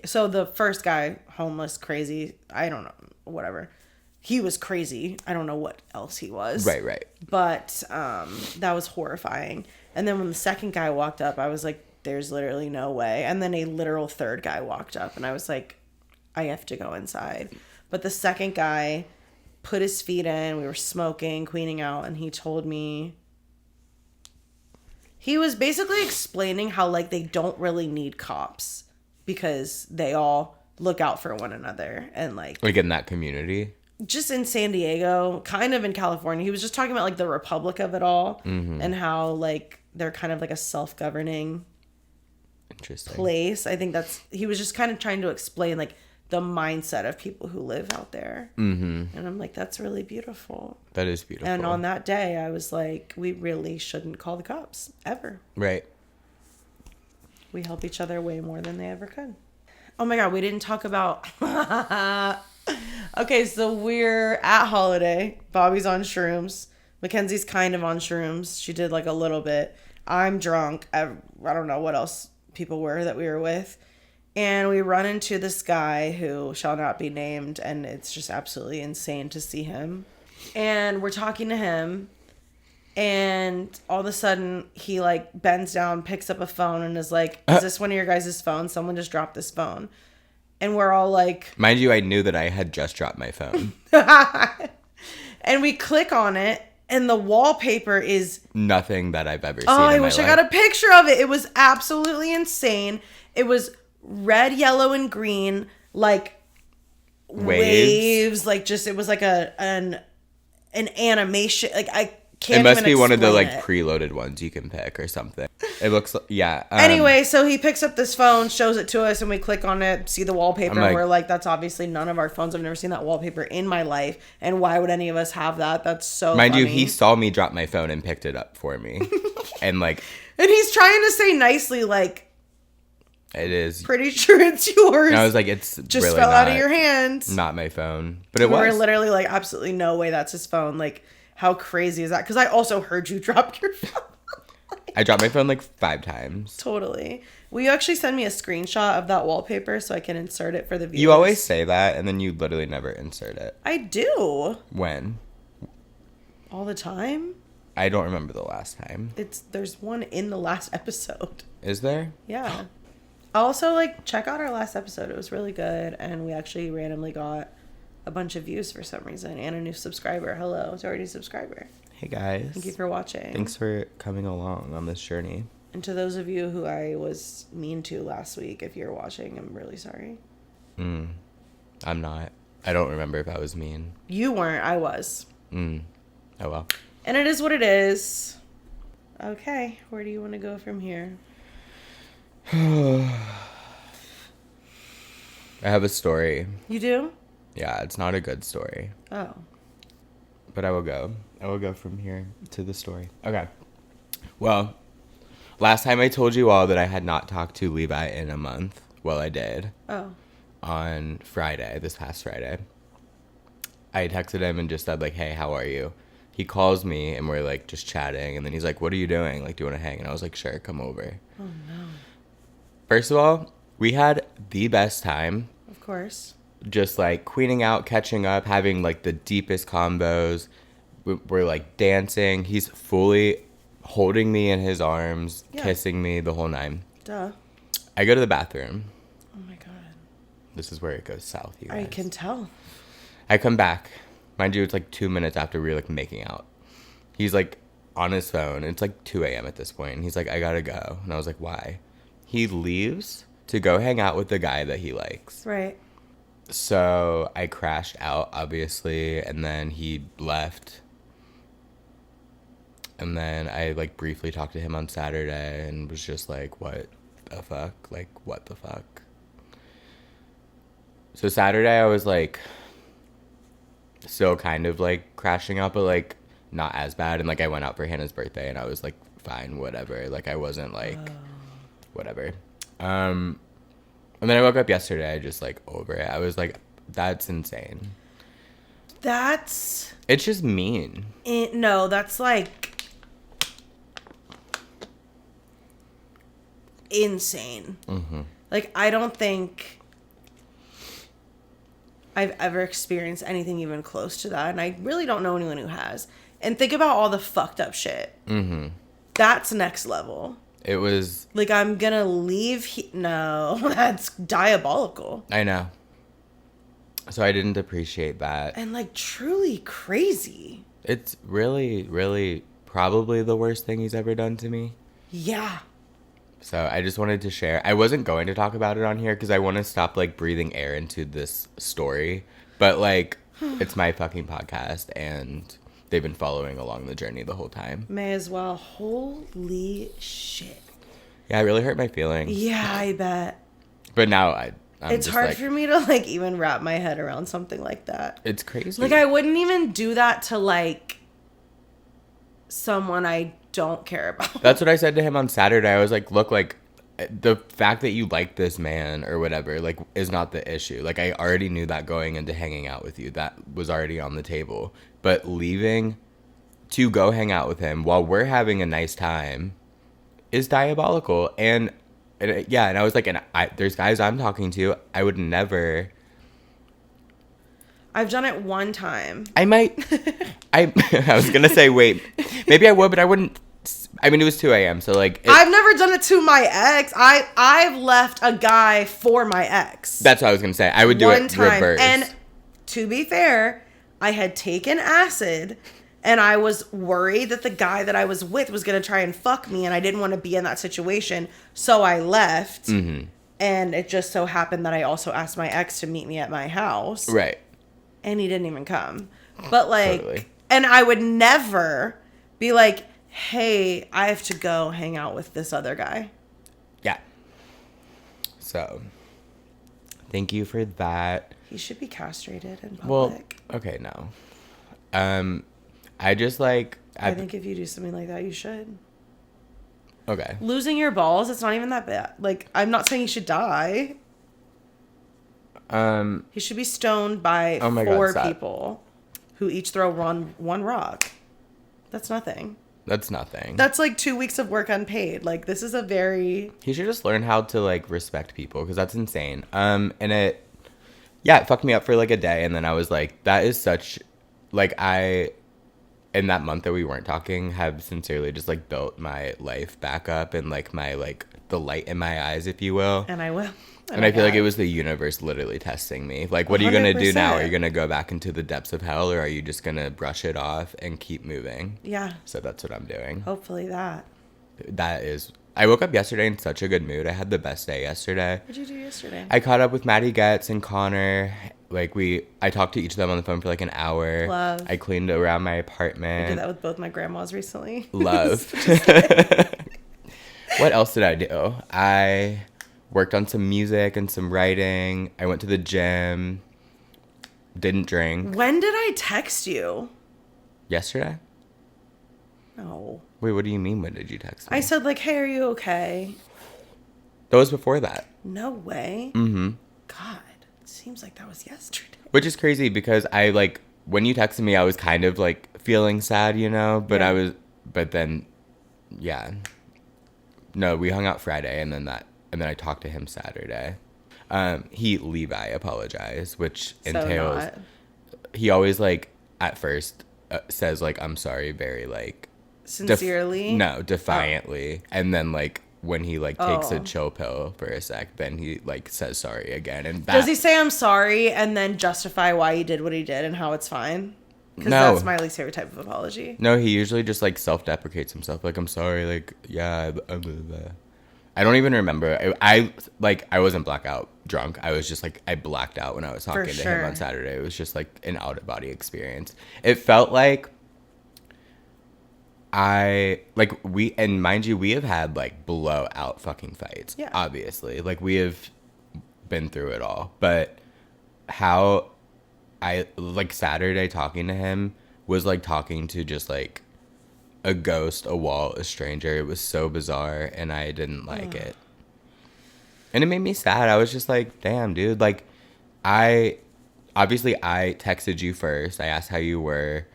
so the first guy, homeless, crazy, I don't know, whatever. He was crazy. I don't know what else he was. Right. But that was horrifying. And then when the second guy walked up, I was like, there's literally no way. And then a literal third guy walked up, and I was like, I have to go inside. But the second guy put his feet in. We were smoking, queening out, and he told me... He was basically explaining how, like, they don't really need cops because they all look out for one another. And, like in that community? Just in San Diego, kind of in California. He was just talking about, like, the republic of it all and how, like, they're kind of like a self-governing place. I think he was just kind of trying to explain, like, the mindset of people who live out there. And I'm like, that's really beautiful. That is beautiful. And on that day, I was like, we really shouldn't call the cops, ever. Right. We help each other way more than they ever could. Oh my God, we didn't talk about... Okay, so we're at Holiday. Bobby's on shrooms. Mackenzie's kind of on shrooms. She did, like, a little bit. I'm drunk. I don't know what else people were that we were with. And we run into this guy who shall not be named, and it's just absolutely insane to see him. And we're talking to him, and all of a sudden, he, like, bends down, picks up a phone, and is like, is this one of your guys' phones? Someone just dropped this phone. And we're all like... Mind you, I knew that I had just dropped my phone. And we click on it, and the wallpaper is... Nothing that I've ever seen Oh, I in my wish I life. got a picture of it. It was absolutely insane. It was... red, yellow, and green, like waves, like just it was like an animation. Like I can't. It must even be one of the explain like it. preloaded ones you can pick or something. It looks yeah. Anyway, so he picks up this phone, shows it to us, and we click on it, see the wallpaper, and we're like, that's obviously none of our phones. I've never seen that wallpaper in my life, and why would any of us have that? That's so mind funny. you, he saw me drop my phone and picked it up for me, and like, and he's trying to say nicely, like. It is. Pretty sure it's yours. And I was like, it's just really fell not, out of your hands. Not my phone. But it we was. were literally like, absolutely no way that's his phone. Like, how crazy is that? Because I also heard you drop your phone. I dropped my phone like 5 times. Totally. Will you actually send me a screenshot of that wallpaper so I can insert it for the viewers? You always say that, and then you literally never insert it. I do. When? All the time? I don't remember the last time. There's one in the last episode. Is there? Yeah. Also, like, check out our last episode. It was really good, and we actually randomly got a bunch of views for some reason and a new subscriber. Hello, it's already a subscriber. Hey guys. Thank you for watching. Thanks for coming along on this journey. And to those of you who I was mean to last week, if you're watching, I'm really sorry. I'm not. I don't remember if I was mean. You weren't. I was. Oh well. And it is what it is. Okay. Where do you want to go from here? I have a story. You do? Yeah, it's not a good story. Oh. But I will go. I will go from here to the story. Okay. Well, last time I told you all that I had not talked to Levi in a month. Well, I did. Oh. On Friday, this past Friday. I texted him and just said, like, hey, how are you? He calls me and we're, like, just chatting. And then he's like, what are you doing? Like, do you want to hang? And I was like, sure, come over. Oh, no. First of all, we had the best time. Of course. Just, like, queening out, catching up, having, like, the deepest combos. We're, like, dancing. He's fully holding me in his arms, kissing me, the whole nine. Duh. I go to the bathroom. Oh, my God. This is where it goes south, you guys. I can tell. I come back. Mind you, it's, like, 2 minutes after we were, like, making out. He's, like, on his phone. It's, like, 2 a.m. at this point. And he's like, I gotta go. And I was like, why? He leaves to go hang out with the guy that he likes. Right. So I crashed out, obviously, and then he left. And then I, like, briefly talked to him on Saturday and was just like, what the fuck? Like, what the fuck? So Saturday I was, like, still kind of, like, crashing out, but, like, not as bad. And, like, I went out for Hannah's birthday and I was, like, fine, whatever. Like, I wasn't, like, whatever. And then I woke up yesterday just, like, over it. I was like, that's insane. That's... It's just mean. No, that's, like... insane. Mm-hmm. Like, I don't think I've ever experienced anything even close to that. And I really don't know anyone who has. And think about all the fucked up shit. Mm-hmm. That's next level. It was... Like, I'm gonna leave... No, that's diabolical. I know. So I didn't appreciate that. And, like, truly crazy. It's really, really probably the worst thing he's ever done to me. Yeah. So I just wanted to share. I wasn't going to talk about it on here because I want to stop, like, breathing air into this story. But, like, it's my fucking podcast and they've been following along the journey the whole time. May as well. Holy shit. Yeah, it really hurt my feelings. Yeah, I bet. But now I'm it's just hard like, for me to, like, even wrap my head around something like that. It's crazy. Like, I wouldn't even do that to, like, someone I don't care about. That's what I said to him on Saturday. I was like, look, like, the fact that you like this man or whatever, like, is not the issue. Like, I already knew that going into hanging out with you. That was already on the table. But leaving to go hang out with him while we're having a nice time is diabolical. And I was like, there's guys I'm talking to, I would never... I've done it one time. I might... I was going to say, wait, maybe I would, but I wouldn't... I mean, it was 2 a.m., so, like... I've never done it to my ex. I've left a guy for my ex. That's what I was going to say. I would do it reverse. And to be fair, I had taken acid, and I was worried that the guy that I was with was going to try and fuck me, and I didn't want to be in that situation, so I left. Mm-hmm. And it just so happened that I also asked my ex to meet me at my house. Right. And he didn't even come. But, like... Totally. And I would never be like... hey, I have to go hang out with this other guy. Yeah. So, thank you for that. He should be castrated in public. Well, okay, no. I just, like... I think if you do something like that, you should. Okay. Losing your balls, it's not even that bad. Like, I'm not saying he should die. He should be stoned by 4 people who each throw one rock. That's nothing. That's nothing. That's like 2 weeks of work unpaid. Like, this is a very... He should just learn how to, like, respect people, because that's insane. And it fucked me up for, like, a day, and then I was like, that is such... Like, in that month that we weren't talking, have sincerely just, like, built my life back up and, like, my, like, the light in my eyes, if you will. And I will. And I feel like it was the universe literally testing me. Like, what are you going to do now? Are you going to go back into the depths of hell, or are you just going to brush it off and keep moving? Yeah. So that's what I'm doing. Hopefully that. That is... I woke up yesterday in such a good mood. I had the best day yesterday. What did you do yesterday? I caught up with Maddie Getz and Connor. Like, I talked to each of them on the phone for like an hour. Love. I cleaned around my apartment. I did that with both my grandmas recently. Love. What else did I do? I worked on some music and some writing. I went to the gym. Didn't drink. When did I text you? Yesterday? No. Wait, what do you mean, when did you text me? I said, like, hey, are you okay? That was before that. No way. Mm-hmm. God, it seems like that was yesterday. Which is crazy because I, like, when you texted me, I was kind of, like, feeling sad, you know? But Yeah. but then, yeah. No, we hung out Friday, and then I talked to him Saturday. Levi apologized, which entails... not. He always, like, at first says, like, I'm sorry, very, like... Sincerely? Defiantly. Oh. And then, like, when he, like, takes a Oh. chill pill for a sec, then he, like, says sorry again. And Does he say I'm sorry and then justify why he did what he did and how it's fine? Because No. that's my least favorite type of apology. No, he usually just, like, self-deprecates himself. Like, I'm sorry, like, yeah, I don't even remember. I wasn't blackout drunk. I was just, like, I blacked out when I was talking to him on Saturday. It was just, like, an out-of-body experience. It felt like and mind you, we have had, like, blowout fucking fights. Yeah. Obviously. Like, we have been through it all. But how Saturday talking to him was like talking to just, like, a ghost, a wall, a stranger. It was so bizarre, and I didn't like it. And it made me sad. I was just like, damn, dude. Like, I texted you first. I asked how you were.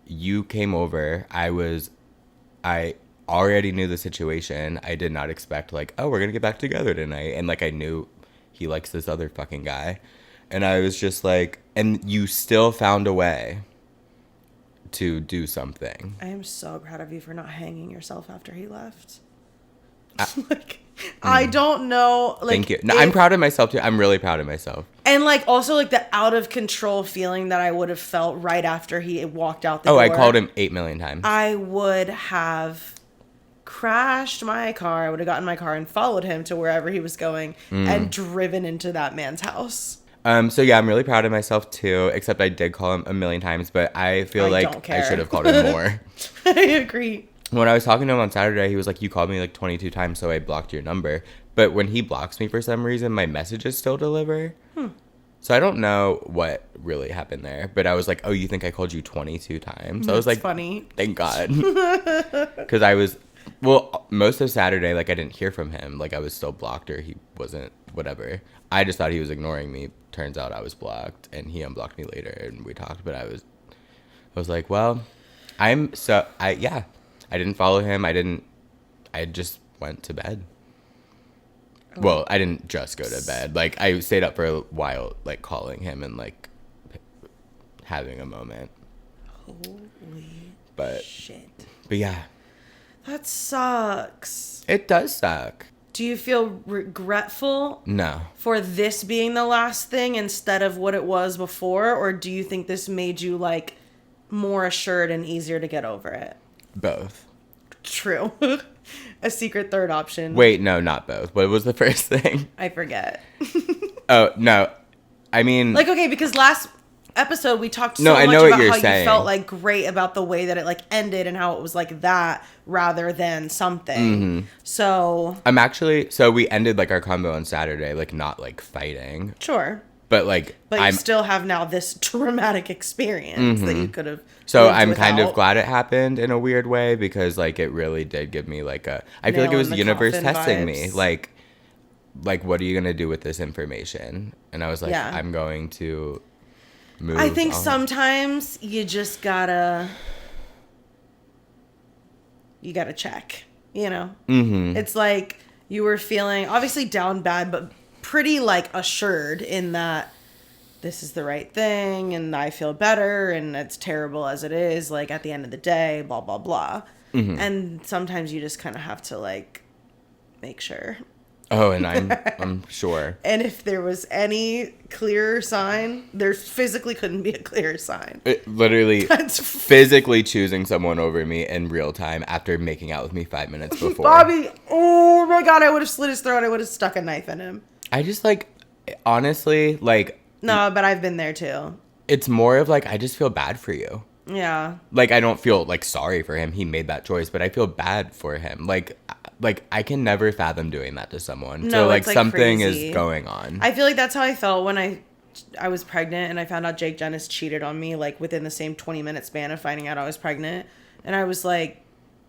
You came over. I already knew the situation. I did not expect, like, oh, we're going to get back together tonight. And, like, I knew he likes this other fucking guy. And I was just like, and you still found a way to do something. I am so proud of you for not hanging yourself after he left. I don't know. Like, thank you. No, I'm proud of myself, too. I'm really proud of myself. And, like, also, like, the out of control feeling that I would have felt right after he walked out the door. door. I called him 8 million times. I would have crashed my car. I would have gotten in my car and followed him to wherever he was going and driven into that man's house. So yeah, I'm really proud of myself too, except I did call him a million times, but I feel like I should have called him more. I agree. When I was talking to him on Saturday, he was like, you called me like 22 times, so I blocked your number. But when he blocks me for some reason, my messages still deliver. So I don't know what really happened there, but I was like, oh, you think I called you 22 times? I was like, funny. Thank God. Because most of Saturday, like, I didn't hear from him. Like, I was still blocked, or he wasn't, whatever. I just thought he was ignoring me. Turns out I was blocked, and he unblocked me later, and we talked. But I was like, well, I didn't follow him. I just went to bed. Oh. Well, I didn't just go to bed. Like, I stayed up for a while, like, calling him and, like, having a moment. Holy shit. But yeah. That sucks. It does suck. Do you feel regretful? No. For this being the last thing instead of what it was before? Or do you think this made you, like, more assured and easier to get over it? Both. True. A secret third option. Wait, no, not both. What was the first thing? I forget. Oh, no. I mean... Like, okay, because last episode we talked so I much know about what you're how saying. you felt, like, great about the way that it, like, ended and how it was, like, that rather than something. Mm-hmm. So... So we ended, like, our combo on Saturday, like, not, like, fighting. Sure. But, like... But you still have now this traumatic experience that you could have... So I'm kind of glad it happened in a weird way because, like, it really did give me, like, I feel like it was the universe testing me. Like, what are you going to do with this information? And I was like, yeah. I'm going to move I think on. sometimes you just gotta... You gotta check, you know? Mm-hmm. It's like you were feeling, obviously down bad, but pretty, like, assured in that this is the right thing and I feel better and it's terrible as it is, like, at the end of the day, blah, blah, blah. Mm-hmm. And sometimes you just kind of have to, like, make sure. Oh, and I'm sure. And if there was any clearer sign, there physically couldn't be a clearer sign. It literally That's physically choosing someone over me in real time after making out with me 5 minutes before. Bobby, oh my God, I would have slit his throat. I would have stuck a knife in him. I just like, honestly, like. No, but I've been there too. It's more of like, I just feel bad for you. Yeah. Like, I don't feel like sorry for him. He made that choice, but I feel bad for him. Like I can never fathom doing that to someone. No, so like, it's, like, something crazy. is going on. I feel like that's how I felt when I was pregnant and I found out Jake Dennis cheated on me like within the same 20-minute span of finding out I was pregnant. And I was like,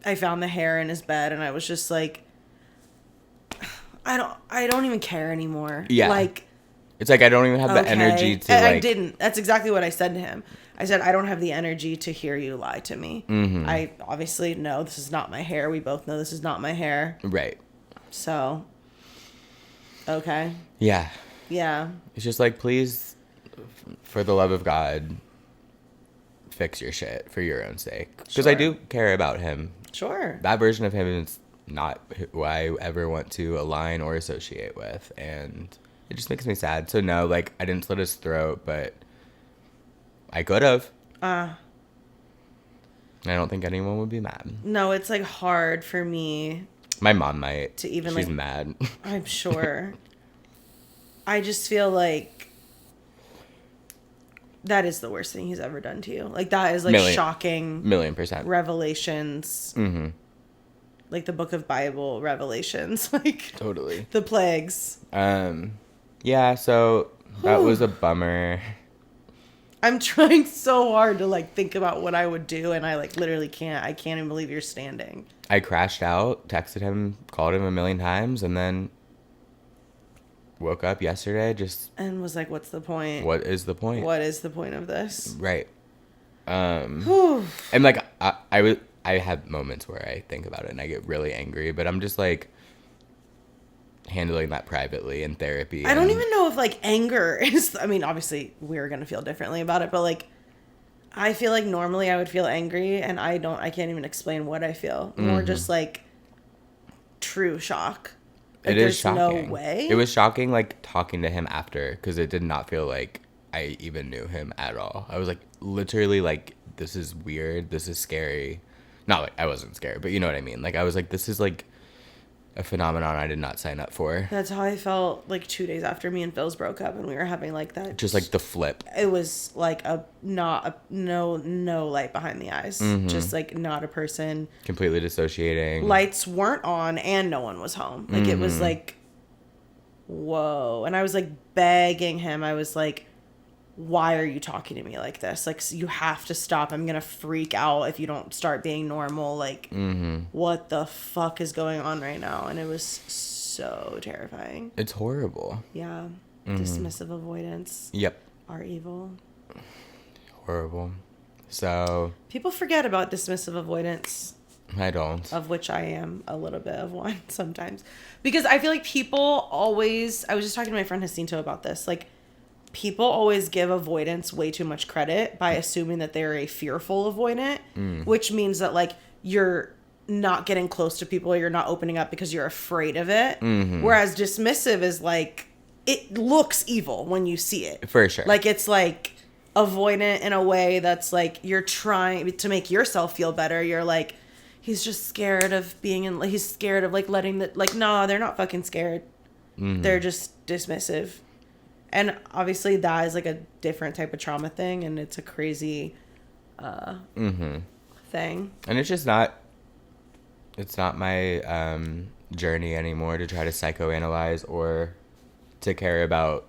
I found the hair in his bed and I was just like, I don't even care anymore. Yeah. Like, it's like I don't even have the energy to and like. I didn't. That's exactly what I said to him. I said, I don't have the energy to hear you lie to me. Mm-hmm. I obviously know this is not my hair. We both know this is not my hair. Right. So, okay. Yeah. Yeah. It's just like, please, for the love of God, fix your shit for your own sake. Because I do care about him. Sure. That version of him is not who I ever want to align or associate with. And it just makes me sad. So no, like, I didn't slit his throat, but I could have. I don't think anyone would be mad. No, it's like hard for me My mom might. to even She's like. mad. I'm sure. I just feel like that is the worst thing he's ever done to you. Like, that is like shocking. 1,000,000%. Revelations. Mm-hmm. Like the book of Bible revelations. Like, Totally. the plagues. Yeah, so that was a bummer. I'm trying so hard to like think about what I would do, and I like literally can't. I can't even believe you're standing. I crashed out, texted him, called him 1,000,000 times, and then woke up yesterday just... And was like, what's the point? What is the point? What is the point of this? Right. And like, I have moments where I think about it and I get really angry, but I'm just like handling that privately in therapy. I don't even know if like anger is, I mean, obviously we're going to feel differently about it, but like, I feel like normally I would feel angry and I can't even explain what I feel. More just like true shock. Like, It is shocking. No way. It was shocking, like, talking to him after, because it did not feel like I even knew him at all. I was like, literally, like, this is weird. This is scary. Not like I wasn't scared, but you know what I mean. Like, I was like, this is like a phenomenon I did not sign up for. That's how I felt like 2 days after me and Phil's broke up and we were having like that. Just like the flip. It was like no light behind the eyes. Mm-hmm. Just like not a person. Completely dissociating. Lights weren't on and no one was home. Like it was like, whoa. And I was like begging him. I was like, why are you talking to me like this? Like, you have to stop. I'm going to freak out if you don't start being normal. Like, what the fuck is going on right now? And it was so terrifying. It's horrible. Yeah. Dismissive avoidance. Yep. Are evil. Horrible. So. People forget about dismissive avoidance. I don't. Of which I am a little bit of one sometimes. Because I feel like people always, I was just talking to my friend Jacinto about this, like, people always give avoidance way too much credit by assuming that they're a fearful avoidant, which means that, like, you're not getting close to people or you're not opening up because you're afraid of it. Whereas dismissive is, like, it looks evil when you see it. For sure. Like, it's, like, avoidant in a way that's, like, you're trying to make yourself feel better. You're, like, he's just scared of being in, like, he's scared of, like, letting the, like, no, they're not fucking scared. They're just dismissive. And obviously that is like a different type of trauma thing, and it's a crazy thing. And it's just not, it's not my journey anymore to try to psychoanalyze or to care about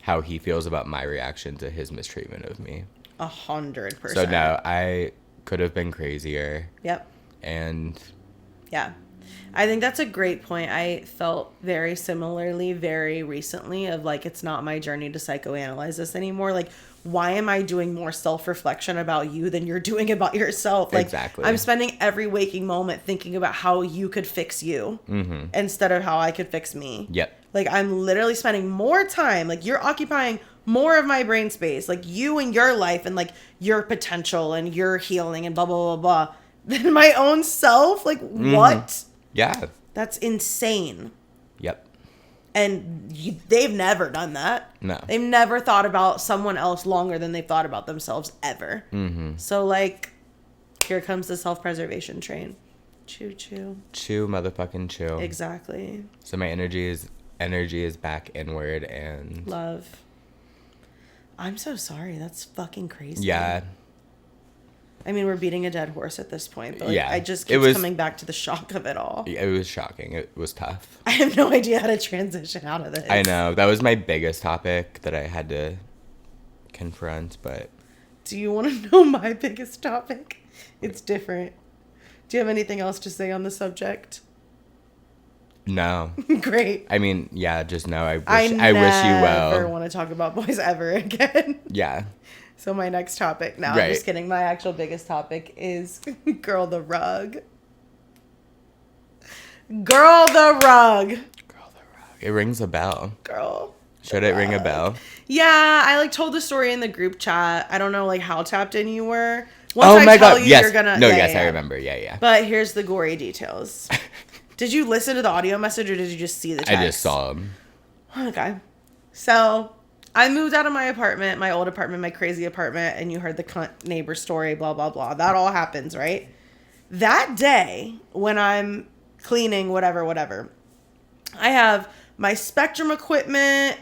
how he feels about my reaction to his mistreatment of me. 100%. So no, I could have been crazier. Yep. And yeah. I think that's a great point. I felt very similarly very recently of like, it's not my journey to psychoanalyze this anymore. Like, why am I doing more self-reflection about you than you're doing about yourself? Like, exactly. I'm spending every waking moment thinking about how you could fix you instead of how I could fix me. Yep. Like, I'm literally spending more time. Like, you're occupying more of my brain space. Like, you and your life and like your potential and your healing and blah, blah, blah, blah. Than my own self. Like, what? Yeah. That's insane. Yep. And they've never done that. No. They've never thought about someone else longer than they've thought about themselves ever. Mm-hmm. So, like, here comes the self-preservation train. Choo choo. Chew, motherfucking chew. Exactly. So my energy is back inward and love. I'm so sorry. That's fucking crazy. Yeah. I mean, we're beating a dead horse at this point, but like, yeah, I just keep coming back to the shock of it all. It was shocking. It was tough. I have no idea how to transition out of this. I know. That was my biggest topic that I had to confront, but... Do you want to know my biggest topic? It's different. Do you have anything else to say on the subject? No. Great. I mean, yeah, just no. I wish you well. I never want to talk about boys ever again. Yeah. So my next topic, no, I'm just kidding. My actual biggest topic is Girl the Rug. Girl the Rug. Girl the Rug. It rings a bell. Girl. Should it ring a bell? Yeah, I like told the story in the group chat. I don't know like how tapped in you were. Once I tell you, yes. You're gonna... No, yes, I remember. Yeah. But here's the gory details. Did you listen to the audio message or did you just see the text? I just saw them. Okay. So... I moved out of my apartment, my old apartment, my crazy apartment, and you heard the cunt neighbor story, blah, blah, blah. That all happens, right? That day, when I'm cleaning, whatever, I have my Spectrum equipment,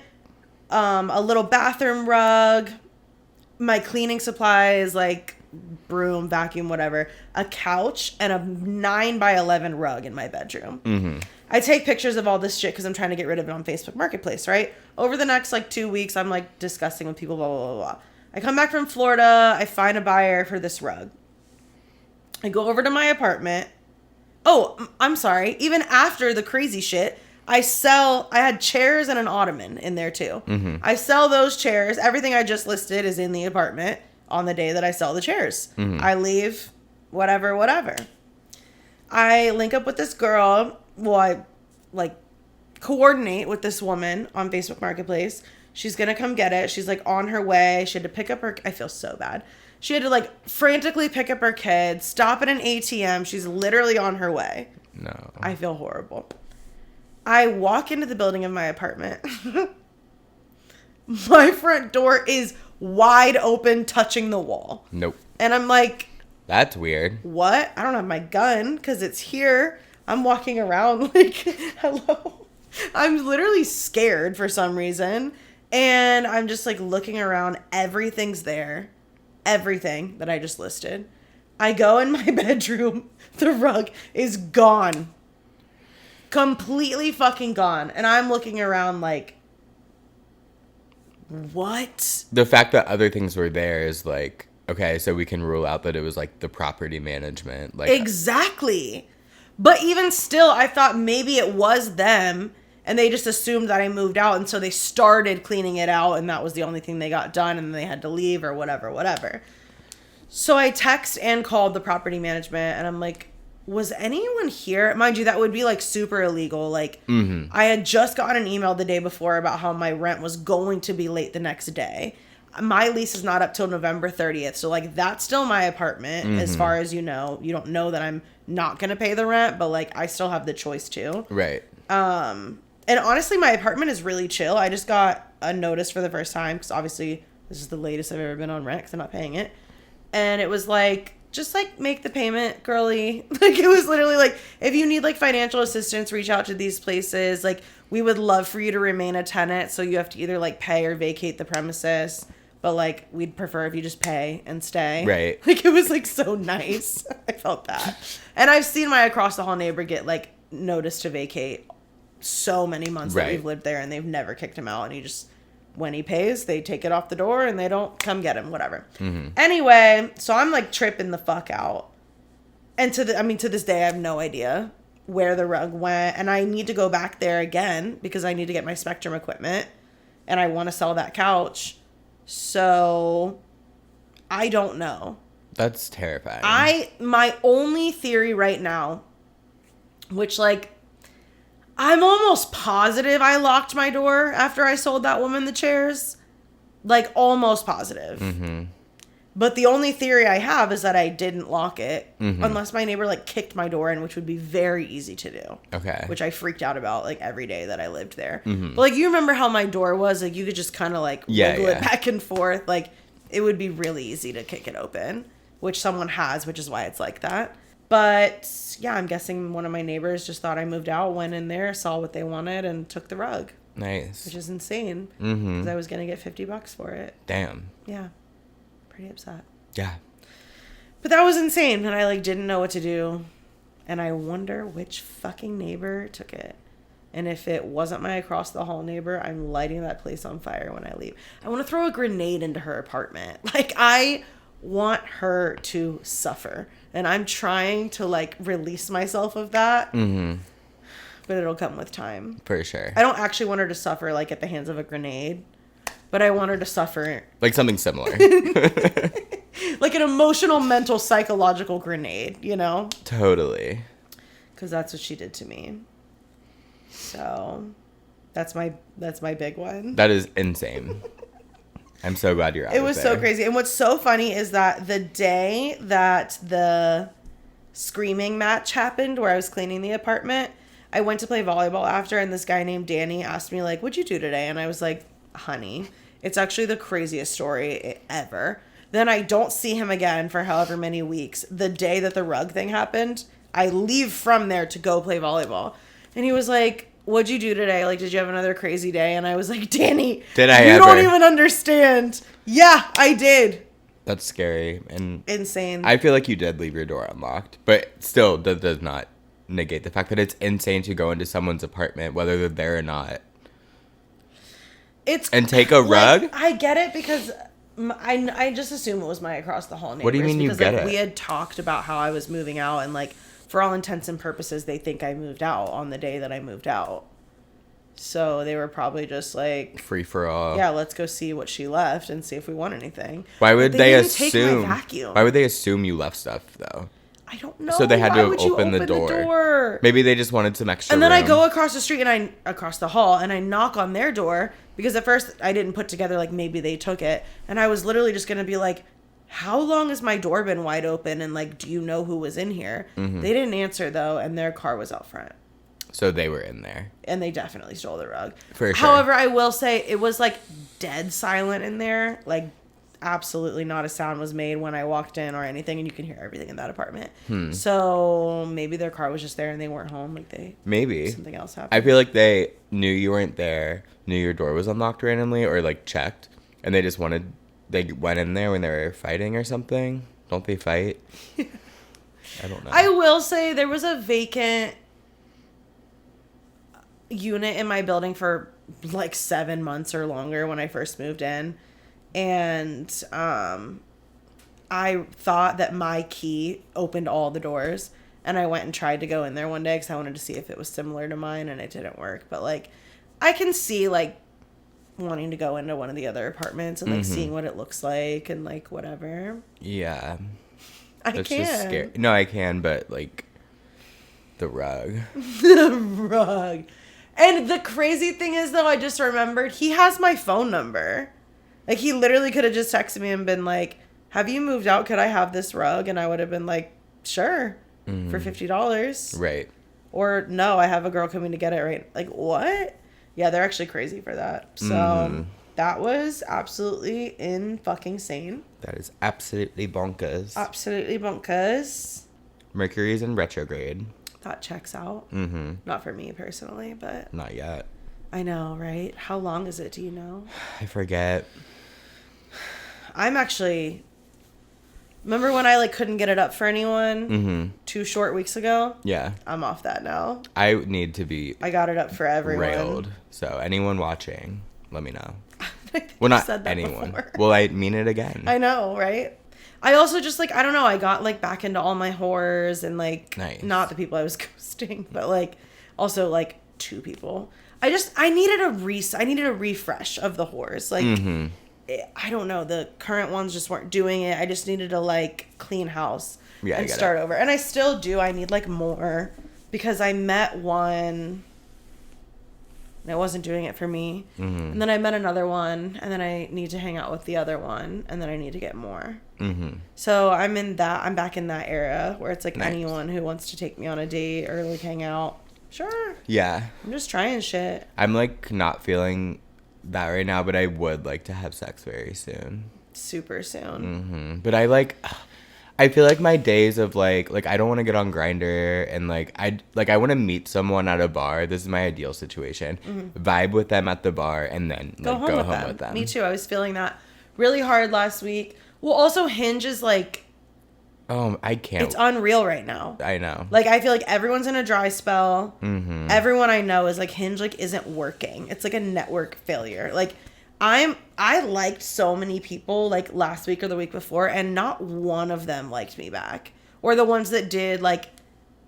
a little bathroom rug, my cleaning supplies, like broom, vacuum, whatever, a couch, and a 9x11 rug in my bedroom. Mm-hmm. I take pictures of all this shit because I'm trying to get rid of it on Facebook Marketplace, right? Over the next, 2 weeks, I'm, discussing with people, blah, blah, blah, blah. I come back from Florida. I find a buyer for this rug. I go over to my apartment. Oh, I'm sorry. Even after the crazy shit, I had chairs and an ottoman in there, too. Mm-hmm. I sell those chairs. Everything I just listed is in the apartment on the day that I sell the chairs. Mm-hmm. I leave, whatever. I link up with this girl. Well, I, coordinate with this woman on Facebook Marketplace. She's going to come get it. She's, on her way. She had to pick up her... I feel so bad. She had to, frantically pick up her kid, stop at an ATM. She's literally on her way. No. I feel horrible. I walk into the building of my apartment. My front door is wide open, touching the wall. Nope. And I'm like... That's weird. What? I don't have my gun because it's here. I'm walking around hello. I'm literally scared for some reason. And I'm just looking around. Everything's there. Everything that I just listed. I go in my bedroom. The rug is gone. Completely fucking gone. And I'm looking around what? The fact that other things were there is okay, so we can rule out that it was the property management. Exactly. But even still, I thought maybe it was them and they just assumed that I moved out. And so they started cleaning it out and that was the only thing they got done and they had to leave or whatever. So I text and called the property management and I'm like, was anyone here? Mind you, that would be super illegal. Mm-hmm. I had just gotten an email the day before about how my rent was going to be late the next day. My lease is not up till November 30th. So that's still my apartment. Mm-hmm. As far as you know, you don't know that I'm not going to pay the rent, but I still have the choice to. Right. And honestly, my apartment is really chill. I just got a notice for the first time because obviously this is the latest I've ever been on rent because I'm not paying it. And it was just make the payment, girly. It was literally if you need financial assistance, reach out to these places. We would love for you to remain a tenant. So you have to either pay or vacate the premises. But we'd prefer if you just pay and stay. Right. It was so nice. I felt that. And I've seen my across the hall neighbor get notice to vacate so many months that we've lived there and they've never kicked him out. And he just, when he pays, they take it off the door and they don't come get him, whatever. Mm-hmm. Anyway, so I'm tripping the fuck out. And to this day, I have no idea where the rug went. And I need to go back there again because I need to get my Spectrum equipment and I want to sell that couch. So, I don't know. That's terrifying. My only theory right now, which I'm almost positive I locked my door after I sold that woman the chairs. Almost positive. Mm-hmm. But the only theory I have is that I didn't lock it unless my neighbor like kicked my door in, which would be very easy to do. Okay. Which I freaked out about like every day that I lived there. But like you remember how my door was? Like you could just kind of like wiggle it back and forth. Like it would be really easy to kick it open, which someone has, which is why it's like that. But yeah, I'm guessing one of my neighbors just thought I moved out, went in there, saw what they wanted, and took the rug. Nice. Which is insane. Because I was going to get $50 for it. Damn. Yeah. Pretty upset. Yeah. But that was insane. And I like didn't know what to do. And I wonder which fucking neighbor took it. And if it wasn't my across the hall neighbor, I'm lighting that place on fire when I leave. I want to throw a grenade into her apartment. Like I want her to suffer. And I'm trying to like release myself of that. But it'll come with time. For sure. I don't actually want her to suffer like at the hands of a grenade. But I want her to suffer. Like something similar. Like an emotional, mental, psychological grenade, you know? Totally. Because that's what she did to me. So that's my big one. That is insane. I'm so glad you're out. It was so crazy. And what's so funny is that the day that the screaming match happened where I was cleaning the apartment, I went to play volleyball after, and this guy named Danny asked me, like, what'd you do today? And I was like, honey, it's actually the craziest story ever. Then I don't see him again for however many weeks. The day that the rug thing happened, I leave from there to go play volleyball. And he was like, what'd you do today? Like, did you have another crazy day? And I was like, Danny, you don't even understand. Yeah, I did. That's scary and insane. I feel like you did leave your door unlocked, but still, that does not negate the fact that it's insane to go into someone's apartment, whether they're there or not. And take a rug? I get it because I just assume it was my across the hall neighbors. What do you mean because, you get like, it? We had talked about how I was moving out, and like for all intents and purposes, they think I moved out on the day that I moved out. So they were probably just like free for all. Yeah, let's go see what she left and see if we want anything. Why would they assume? Take my vacuum. Why would they assume you left stuff though? I don't know. So they had to open the door. Maybe they just wanted some extra. And then room. I go across the street and across the hall and I knock on their door because at first I didn't put together like maybe they took it, and I was literally just gonna be like, how long has my door been wide open, and like, do you know who was in here? Mm-hmm. They didn't answer though, and their car was out front. So they were in there. And they definitely stole the rug. For sure. However, I will say it was like dead silent in there. Like absolutely not a sound was made when I walked in or anything, and you can hear everything in that apartment. So maybe their car was just there and they weren't home. Like maybe something else happened. I feel like they knew you weren't there, knew your door was unlocked randomly, or like checked, and they went in there when they were fighting or something. Don't they fight? I don't know. I will say there was a vacant unit in my building for like 7 months or longer when I first moved in, and I thought that my key opened all the doors, and I went and tried to go in there one day because I wanted to see if it was similar to mine, and it didn't work. But like I can see like wanting to go into one of the other apartments and like seeing what it looks like and like whatever. Yeah, I can. Just scary. No, I can, but like the rug. The rug. And the crazy thing is, though, I just remembered he has my phone number. Like, he literally could have just texted me and been like, have you moved out? Could I have this rug? And I would have been like, sure, for $50. Right. Or, no, I have a girl coming to get it right. Like, what? Yeah, they're actually crazy for that. So, that was absolutely in-fucking-sane. That is absolutely bonkers. Absolutely bonkers. Mercury's in retrograde. That checks out. Not for me personally, but not yet. I know, right? How long is it? Do you know? I forget. I'm actually. Remember when I like couldn't get it up for anyone 2 short weeks ago? Yeah. I'm off that now. I need to be. I got it up for everyone. Railed. So anyone watching, let me know. Well, not anyone. Before. Well, I mean it again. I know, right? I also just like, I don't know, I got like back into all my horrors and like not the people I was ghosting, but like also like 2 people. I needed a refresh of the horrors. Like I don't know, the current ones just weren't doing it. I just needed to like clean house and start over. And I still do. I need like more because I met one and it wasn't doing it for me. And then I met another one, and then I need to hang out with the other one, and then I need to get more. So I'm back in that era where it's like Nice. anyone who wants to take me on a date or like hang out, sure. Yeah. I'm just trying shit. I'm like not feeling that right now, but I would like to have sex very soon. Super soon. But I feel like my days of like I don't want to get on Grindr and I want to meet someone at a bar. This is my ideal situation. Vibe with them at the bar and then Go like home with them. Me too. I was feeling that really hard last week. Well, also Hinge is like, oh, I can't. it's unreal right now. I know. Like, I feel like everyone's in a dry spell. Everyone I know is like, Hinge like isn't working. It's like a network failure. Like, I liked so many people like last week or the week before, and not one of them liked me back. Or the ones that did, like,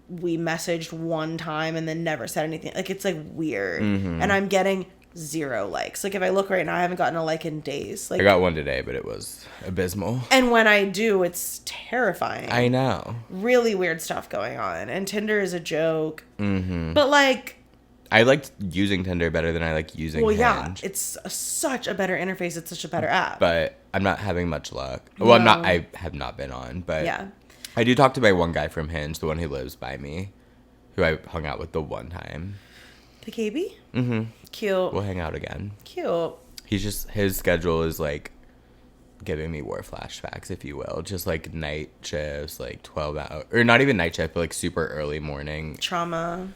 we messaged one time and then never said anything. Like, it's like weird. And I'm getting 0 likes. Like, if I look right now, I haven't gotten a like in days. Like, I got one today, but it was abysmal. And when I do, it's terrifying. I know. Really weird stuff going on. And Tinder is a joke. But like, I liked using Tinder better than I like using Hinge. Yeah, it's such a better interface. It's such a better app. But I'm not having much luck. Well, No. I have not been on, but Yeah. I do talk to my one guy from Hinge, the one who lives by me, who I hung out with the one time. The KB? Cute. We'll hang out again. Cute. His schedule is like giving me war flashbacks, if you will. Just like night shifts, like 12 hours, or not even night shift, but like super early morning. Trauma.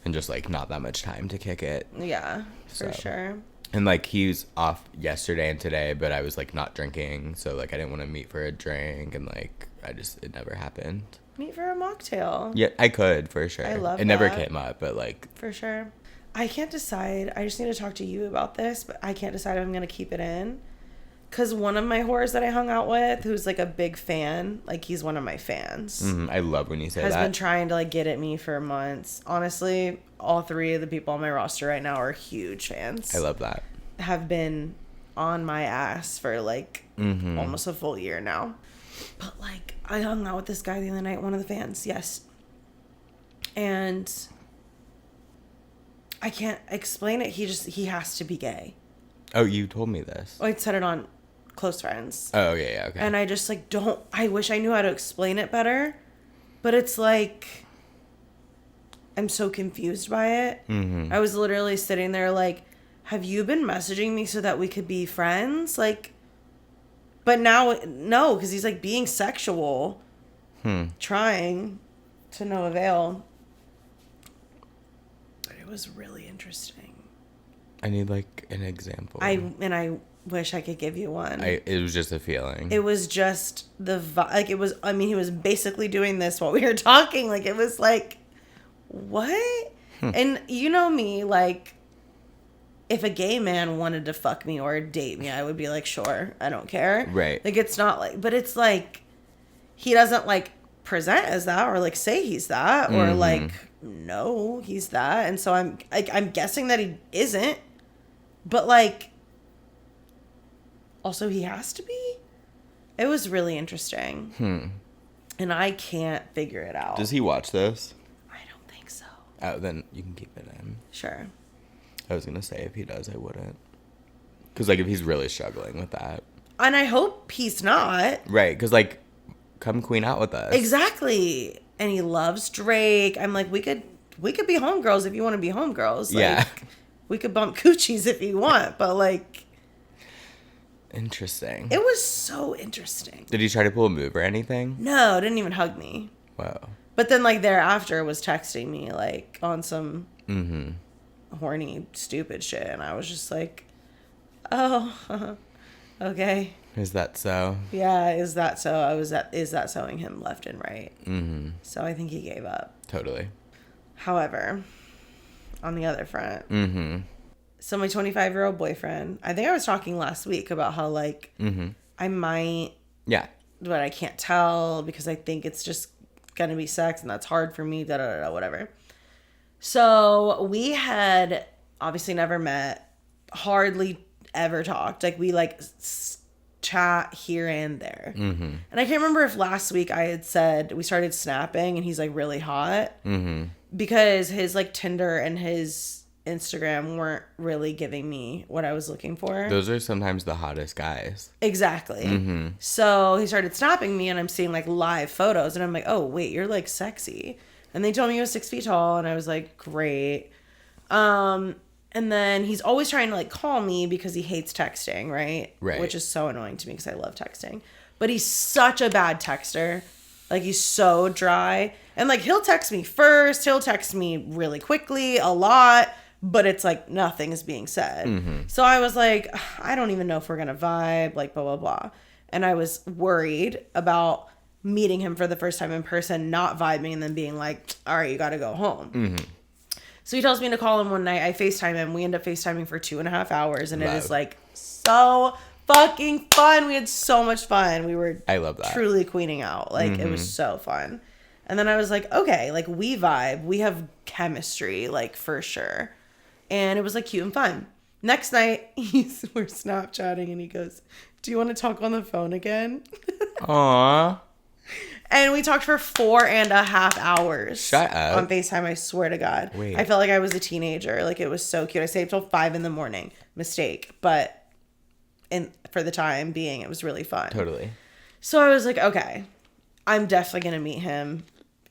And just like not that much time to kick it. Yeah, for So. sure. And like he was off yesterday and today, but I was like not drinking, so like I didn't want to meet for a drink, and like it never happened. Meet for a mocktail. Yeah, I could for sure. I love it. Never that. came up, but like For sure. I can't decide. I just need to talk to you about this, but I can't decide if I'm going to keep it in. Because one of my whores that I hung out with, who's like a big fan, like he's one of my fans, I love when you say has that. been trying to like get at me for months. Honestly, all 3 of the people on my roster right now are huge fans. I love that. Have been on my ass for like almost a full year now. But like, I hung out with this guy the other night, one of the fans, yes. And I can't explain it. He has to be gay. Oh, you told me this. Oh, I said it on Close Friends. Oh, yeah, okay. And I just like I wish I knew how to explain it better. But it's like, I'm so confused by it. I was literally sitting there like, have you been messaging me so that we could be friends? Like, but now, no, because he's like being sexual. Trying to no avail. But it was really interesting. I need like an example. I wish I could give you one. It was just a feeling. It was just like, it was, I mean, he was basically doing this while we were talking. Like, it was like, what? And you know me, like, if a gay man wanted to fuck me or date me, I would be like, sure, I don't care. Right. Like, it's not like, but it's like, he doesn't like present as that or like say he's that or like, no, he's that. And so I'm guessing that he isn't, but like, also he has to be. It was really interesting. And I can't figure it out. Does he watch this? I don't think so. Oh, then you can keep it in. Sure. I was gonna say if he does, I wouldn't. Because like if he's really struggling with that. And I hope he's not. Right, because like, come queen out with us. Exactly. And he loves Drake. I'm like, we could be homegirls if you want to be homegirls. Like, Yeah. We could bump coochies if you want, but like, Interesting. it was so interesting. Did he try to pull a move or anything? No, didn't even hug me. Wow. But then like thereafter was texting me like on some horny, stupid shit. And I was just like, oh, okay. Is that so? Yeah, is that so? Is that sewing him left and right? So I think he gave up. Totally. However, on the other front, so my 25-year-old boyfriend, I think I was talking last week about how like I might, Yeah. but I can't tell because I think it's just gonna be sex and that's hard for me, whatever. So we had obviously never met, hardly ever talked. Like we like chat here and there. And I can't remember if last week I had said we started snapping and he's like really hot because his like Tinder and his Instagram weren't really giving me what I was looking for. Those are sometimes the hottest guys. Exactly. Mm-hmm. So he started snapping me, and I'm seeing like live photos, and I'm like, oh wait, you're like sexy. And they told me he was 6 feet tall, and I was like, great. And then he's always trying to like call me because he hates texting, right? Right. Which is so annoying to me because I love texting. But he's such a bad texter. Like, he's so dry. And like, he'll text me first, he'll text me really quickly, a lot, but it's like nothing is being said. Mm-hmm. So I was like, I don't even know if we're gonna vibe, like blah blah blah. And I was worried about meeting him for the first time in person, not vibing, and then being like, all right, you gotta go home. Mm-hmm. So he tells me to call him one night. I FaceTime him. We end up FaceTiming for 2.5 hours, and It is like so fucking fun. We had so much fun. We were I love that. Truly queening out. Like, it was so fun. And then I was like, okay, like, we vibe. We have chemistry, like, for sure. And it was like cute and fun. Next night, we're Snapchatting, and he goes, do you want to talk on the phone again? Aww. And we talked for 4.5 hours. Shut up. On FaceTime, I swear to God. Wait. I felt like I was a teenager. Like, it was so cute. I stayed till 5 a.m. Mistake. But for the time being, it was really fun. Totally. So I was like, okay, I'm definitely going to meet him.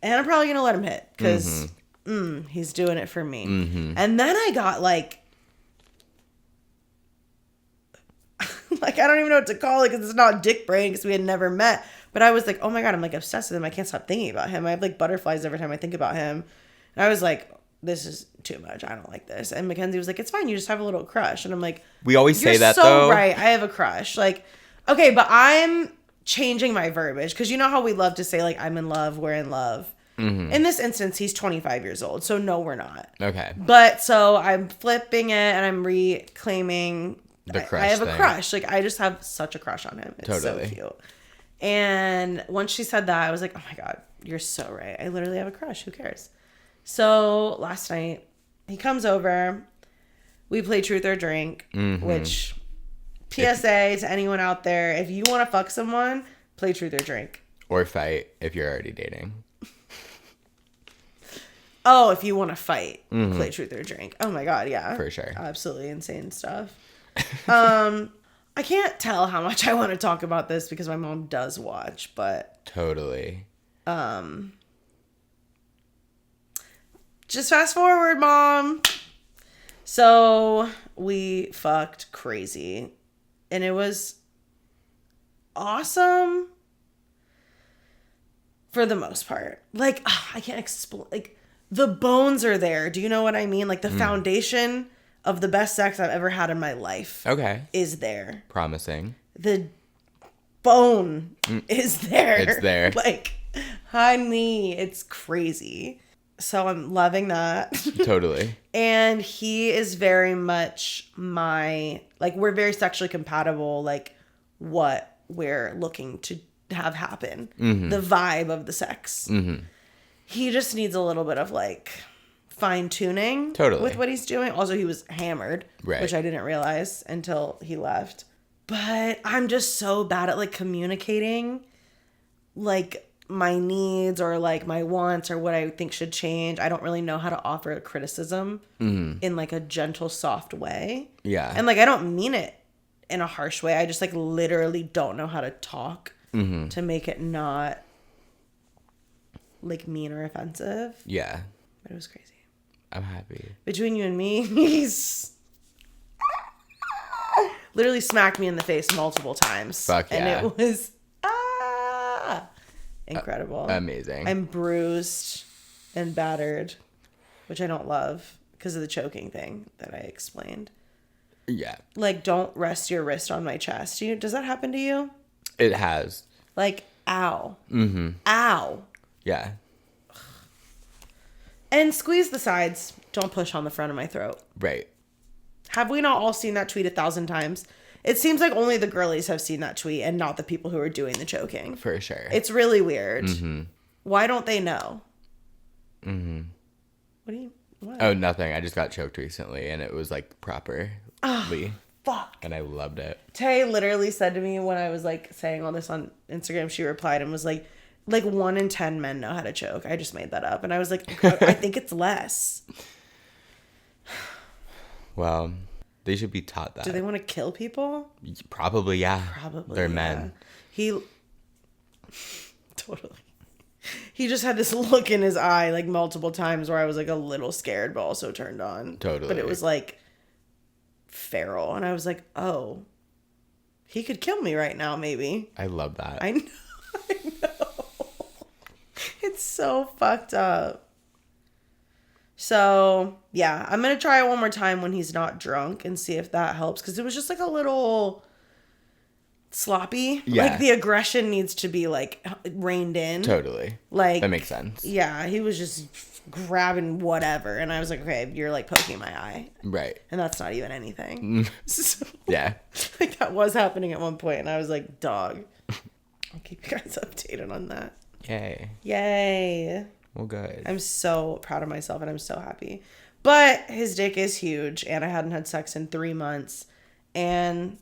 And I'm probably going to let him hit. Because he's doing it for me. Mm-hmm. And then I got like I don't even know what to call it, because it's not dick brain, because we had never met. But I was like, oh my God, I'm like obsessed with him. I can't stop thinking about him. I have like butterflies every time I think about him. And I was like, this is too much. I don't like this. And Mackenzie was like, it's fine. You just have a little crush. And I'm like, we always say that, so though. Right. I have a crush. Like, okay, but I'm changing my verbiage, because you know how we love to say, like, I'm in love, we're in love. Mm-hmm. In this instance, he's 25 years old. So no, we're not. Okay. But so I'm flipping it, and I'm reclaiming the crush. I have thing. a crush. Like, I just have such a crush on him. It's totally. So cute. And once she said that, I was like, oh my God, you're so right. I literally have a crush. Who cares? So last night, he comes over. We play Truth or Drink, which, PSA to anyone out there, if you want to fuck someone, play Truth or Drink. Or fight if you're already dating. Oh, if you want to fight, play Truth or Drink. Oh my God, yeah. For sure. Absolutely insane stuff. I can't tell how much I want to talk about this because my mom does watch, but totally. Just fast forward, Mom. So we fucked crazy, and it was awesome for the most part. Like, I can't explain. Like, the bones are there. Do you know what I mean? Like, the foundation of the best sex I've ever had in my life. Okay. Is there. Promising. The bone is there. It's there. Like, honey, it's crazy. So I'm loving that. Totally. And he is very much my, like, we're very sexually compatible, like, what we're looking to have happen. Mm-hmm. The vibe of the sex. Mm-hmm. He just needs a little bit of, like, fine-tuning with what he's doing. Also, he was hammered, which I didn't realize until he left. But I'm just so bad at, like, communicating, like, my needs or, like, my wants or what I think should change. I don't really know how to offer a criticism in, like, a gentle, soft way. Yeah. And, like, I don't mean it in a harsh way. I just, like, literally don't know how to talk to make it not, like, mean or offensive. Yeah. But it was crazy. I'm happy. Between you and me, he's literally smacked me in the face multiple times. Fuck yeah. And it was incredible. Amazing. I'm bruised and battered, which I don't love because of the choking thing that I explained. Yeah. Like, don't rest your wrist on my chest. Does that happen to you? It has. Like, ow. Mm-hmm. Ow. Yeah. And squeeze the sides. Don't push on the front of my throat. Right. Have we not all seen that tweet 1,000 times? It seems like only the girlies have seen that tweet and not the people who are doing the choking. For sure. It's really weird. Mm-hmm. Why don't they know? Mm-hmm. What? Oh, nothing. I just got choked recently, and it was, like, properly. Oh, fuck. And I loved it. Tay literally said to me when I was, like, saying all this on Instagram, she replied and was like 1 in 10 men know how to choke. I just made that up. And I was like, I think it's less. Well, they should be taught that. Do they want to kill people? Probably, yeah. Probably. They're yeah. men. He totally. He just had this look in his eye like multiple times where I was like a little scared but also turned on. Totally. But it was like feral, and I was like, oh, he could kill me right now, maybe. I love that. I know. It's so fucked up. So, yeah, I'm going to try it one more time when he's not drunk and see if that helps. Because it was just like a little sloppy. Yeah. Like the aggression needs to be like reined in. Totally. Like that makes sense. Yeah, he was just grabbing whatever. And I was like, okay, you're like poking my eye. Right. And that's not even anything. So, yeah. Like that was happening at one point. And I was like, dog. I'll keep you guys updated on that. Yay. Well, good. I'm so proud of myself and I'm so happy. But his dick is huge and I hadn't had sex in 3 months. And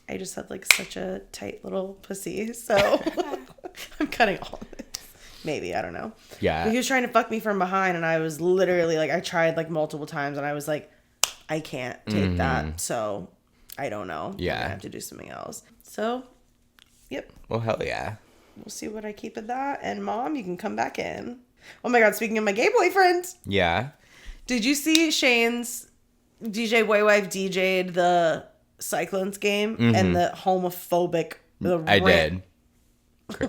I just had like such a tight little pussy. So I'm cutting all of this. Maybe, I don't know. Yeah. But he was trying to fuck me from behind and I was literally like, I tried like multiple times and I was like, I can't take that. So I don't know. Yeah. I have to do something else. So, yep. Well, hell yeah. We'll see what I keep of that. And Mom, you can come back in. Oh my God, speaking of my gay boyfriend. Yeah. Did you see Shane's DJ Boy Wife DJ'd the Cyclones game and the homophobic... I did.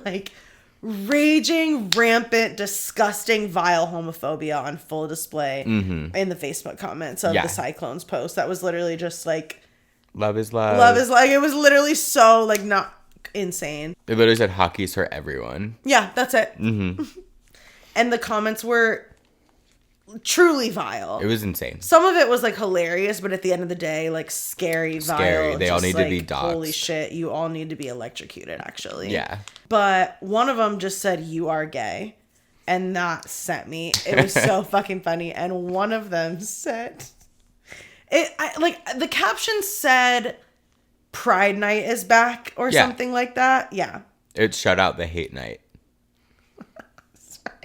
Like, raging, rampant, disgusting, vile homophobia on full display in the Facebook comments of the Cyclones post. That was literally just like... Love is love. Love is like... It was literally so, like, not... insane. It literally said hockey's for everyone. Yeah, that's it. And the comments were truly vile. It was insane. Some of it was like hilarious, but at the end of the day, like scary. Vile. They all need to be doxxed. Holy shit, you all need to be electrocuted, actually. Yeah. But one of them just said, "You are gay." And that sent me. It was so fucking funny. And one of them said, the caption said, Pride Night is back or something like that. Yeah. It shut out the hate night. Sorry.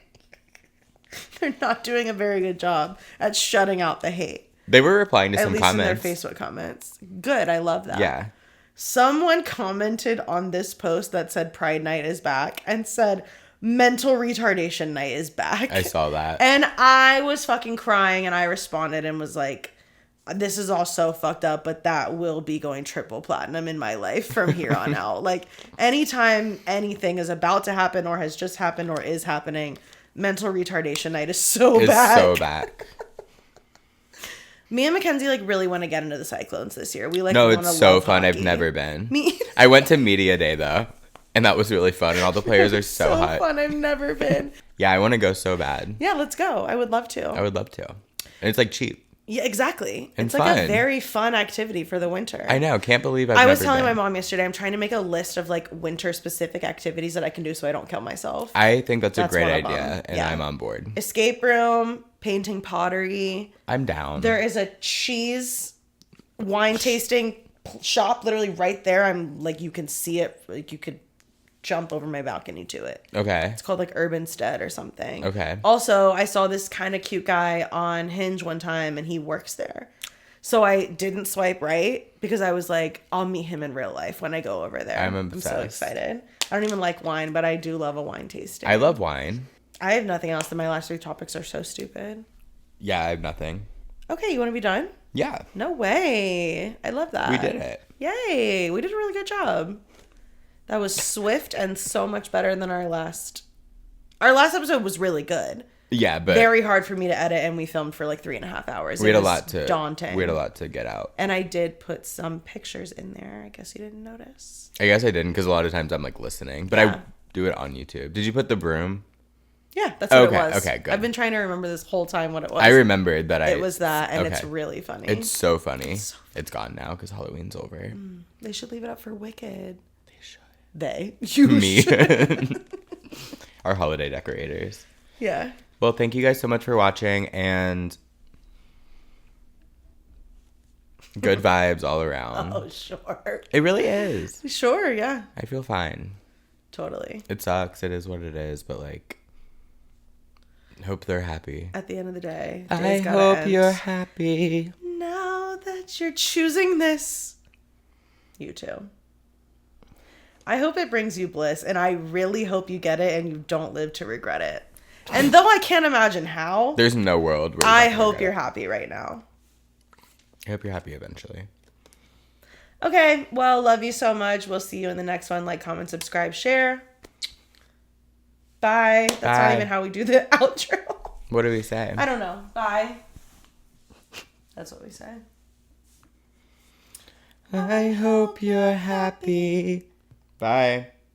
They're not doing a very good job at shutting out the hate. They were replying to at some least comments. In their Facebook comments. Good. I love that. Yeah. Someone commented on this post that said Pride Night is back and said mental retardation night is back. I saw that. And I was fucking crying and I responded and was like, this is all so fucked up, but that will be going triple platinum in my life from here on out. Like, anytime anything is about to happen or has just happened or is happening, mental retardation night is so back. It's so back. Me and Mackenzie, like, really want to get into the Cyclones this year. We, like, no, it's so fun. Hockey. I've never been. Me I went to media day, though, and that was really fun, and all the players are so hot. Fun. I've never been. Yeah, I want to go so bad. Yeah, let's go. I would love to. I would love to. And it's, like, cheap. Yeah, exactly. And it's fun. like a very fun activity for the winter. I know. Can't believe I was telling my mom yesterday, I'm trying to make a list of like winter specific activities that I can do so I don't kill myself. I think that's a great idea, and yeah. I'm on board. Escape room, painting pottery. I'm down. There is a cheese wine tasting shop literally right there. I'm like, you can see it. Like you could jump over my balcony to it. Okay. It's called like Urban Stead or something. Okay. Also, I saw this kind of cute guy on Hinge one time and he works there. So I didn't swipe right because I was like, I'll meet him in real life when I go over there. I'm so obsessed. excited. I don't even like wine, but I do love a wine tasting. I love wine. I have nothing else. My last 3 topics are so stupid. Yeah, I have nothing. Okay, you want to be done? Yeah. No way. I love that. We did it. Yay. We did a really good job. That was swift and so much better than our last episode was really good. Yeah, but very hard for me to edit, and we filmed for like 3.5 hours. We had a lot to daunting. We had a lot to get out. And I did put some pictures in there. I guess you didn't notice. I guess I didn't because a lot of times I'm like listening, but I do it on YouTube. Did you put the broom? Yeah, that's what it was. Okay, good. I've been trying to remember this whole time what it was. I rememred that it was that, and it's really funny. It's so funny. It's gone now because Halloween's over. They should leave it up for Wicked. They should. You Me. should. Our holiday decorators. Yeah. Well, thank you guys so much for watching, and good vibes all around. Oh, sure. It really is. Sure, yeah. I feel fine. Totally. It sucks. It is what it is, but like, hope they're happy. At the end of the day, I hope you're happy. Now that you're choosing this. You too. I hope it brings you bliss, and I really hope you get it and you don't live to regret it. And though I can't imagine how, There's no world where I hope you're happy right now. I hope you're happy eventually. Okay, well, love you so much. We'll see you in the next one. Like, comment, subscribe, share. Bye. That's not even how we do the outro. What do we say? I don't know. Bye. That's what we say. I hope you're happy. Bye.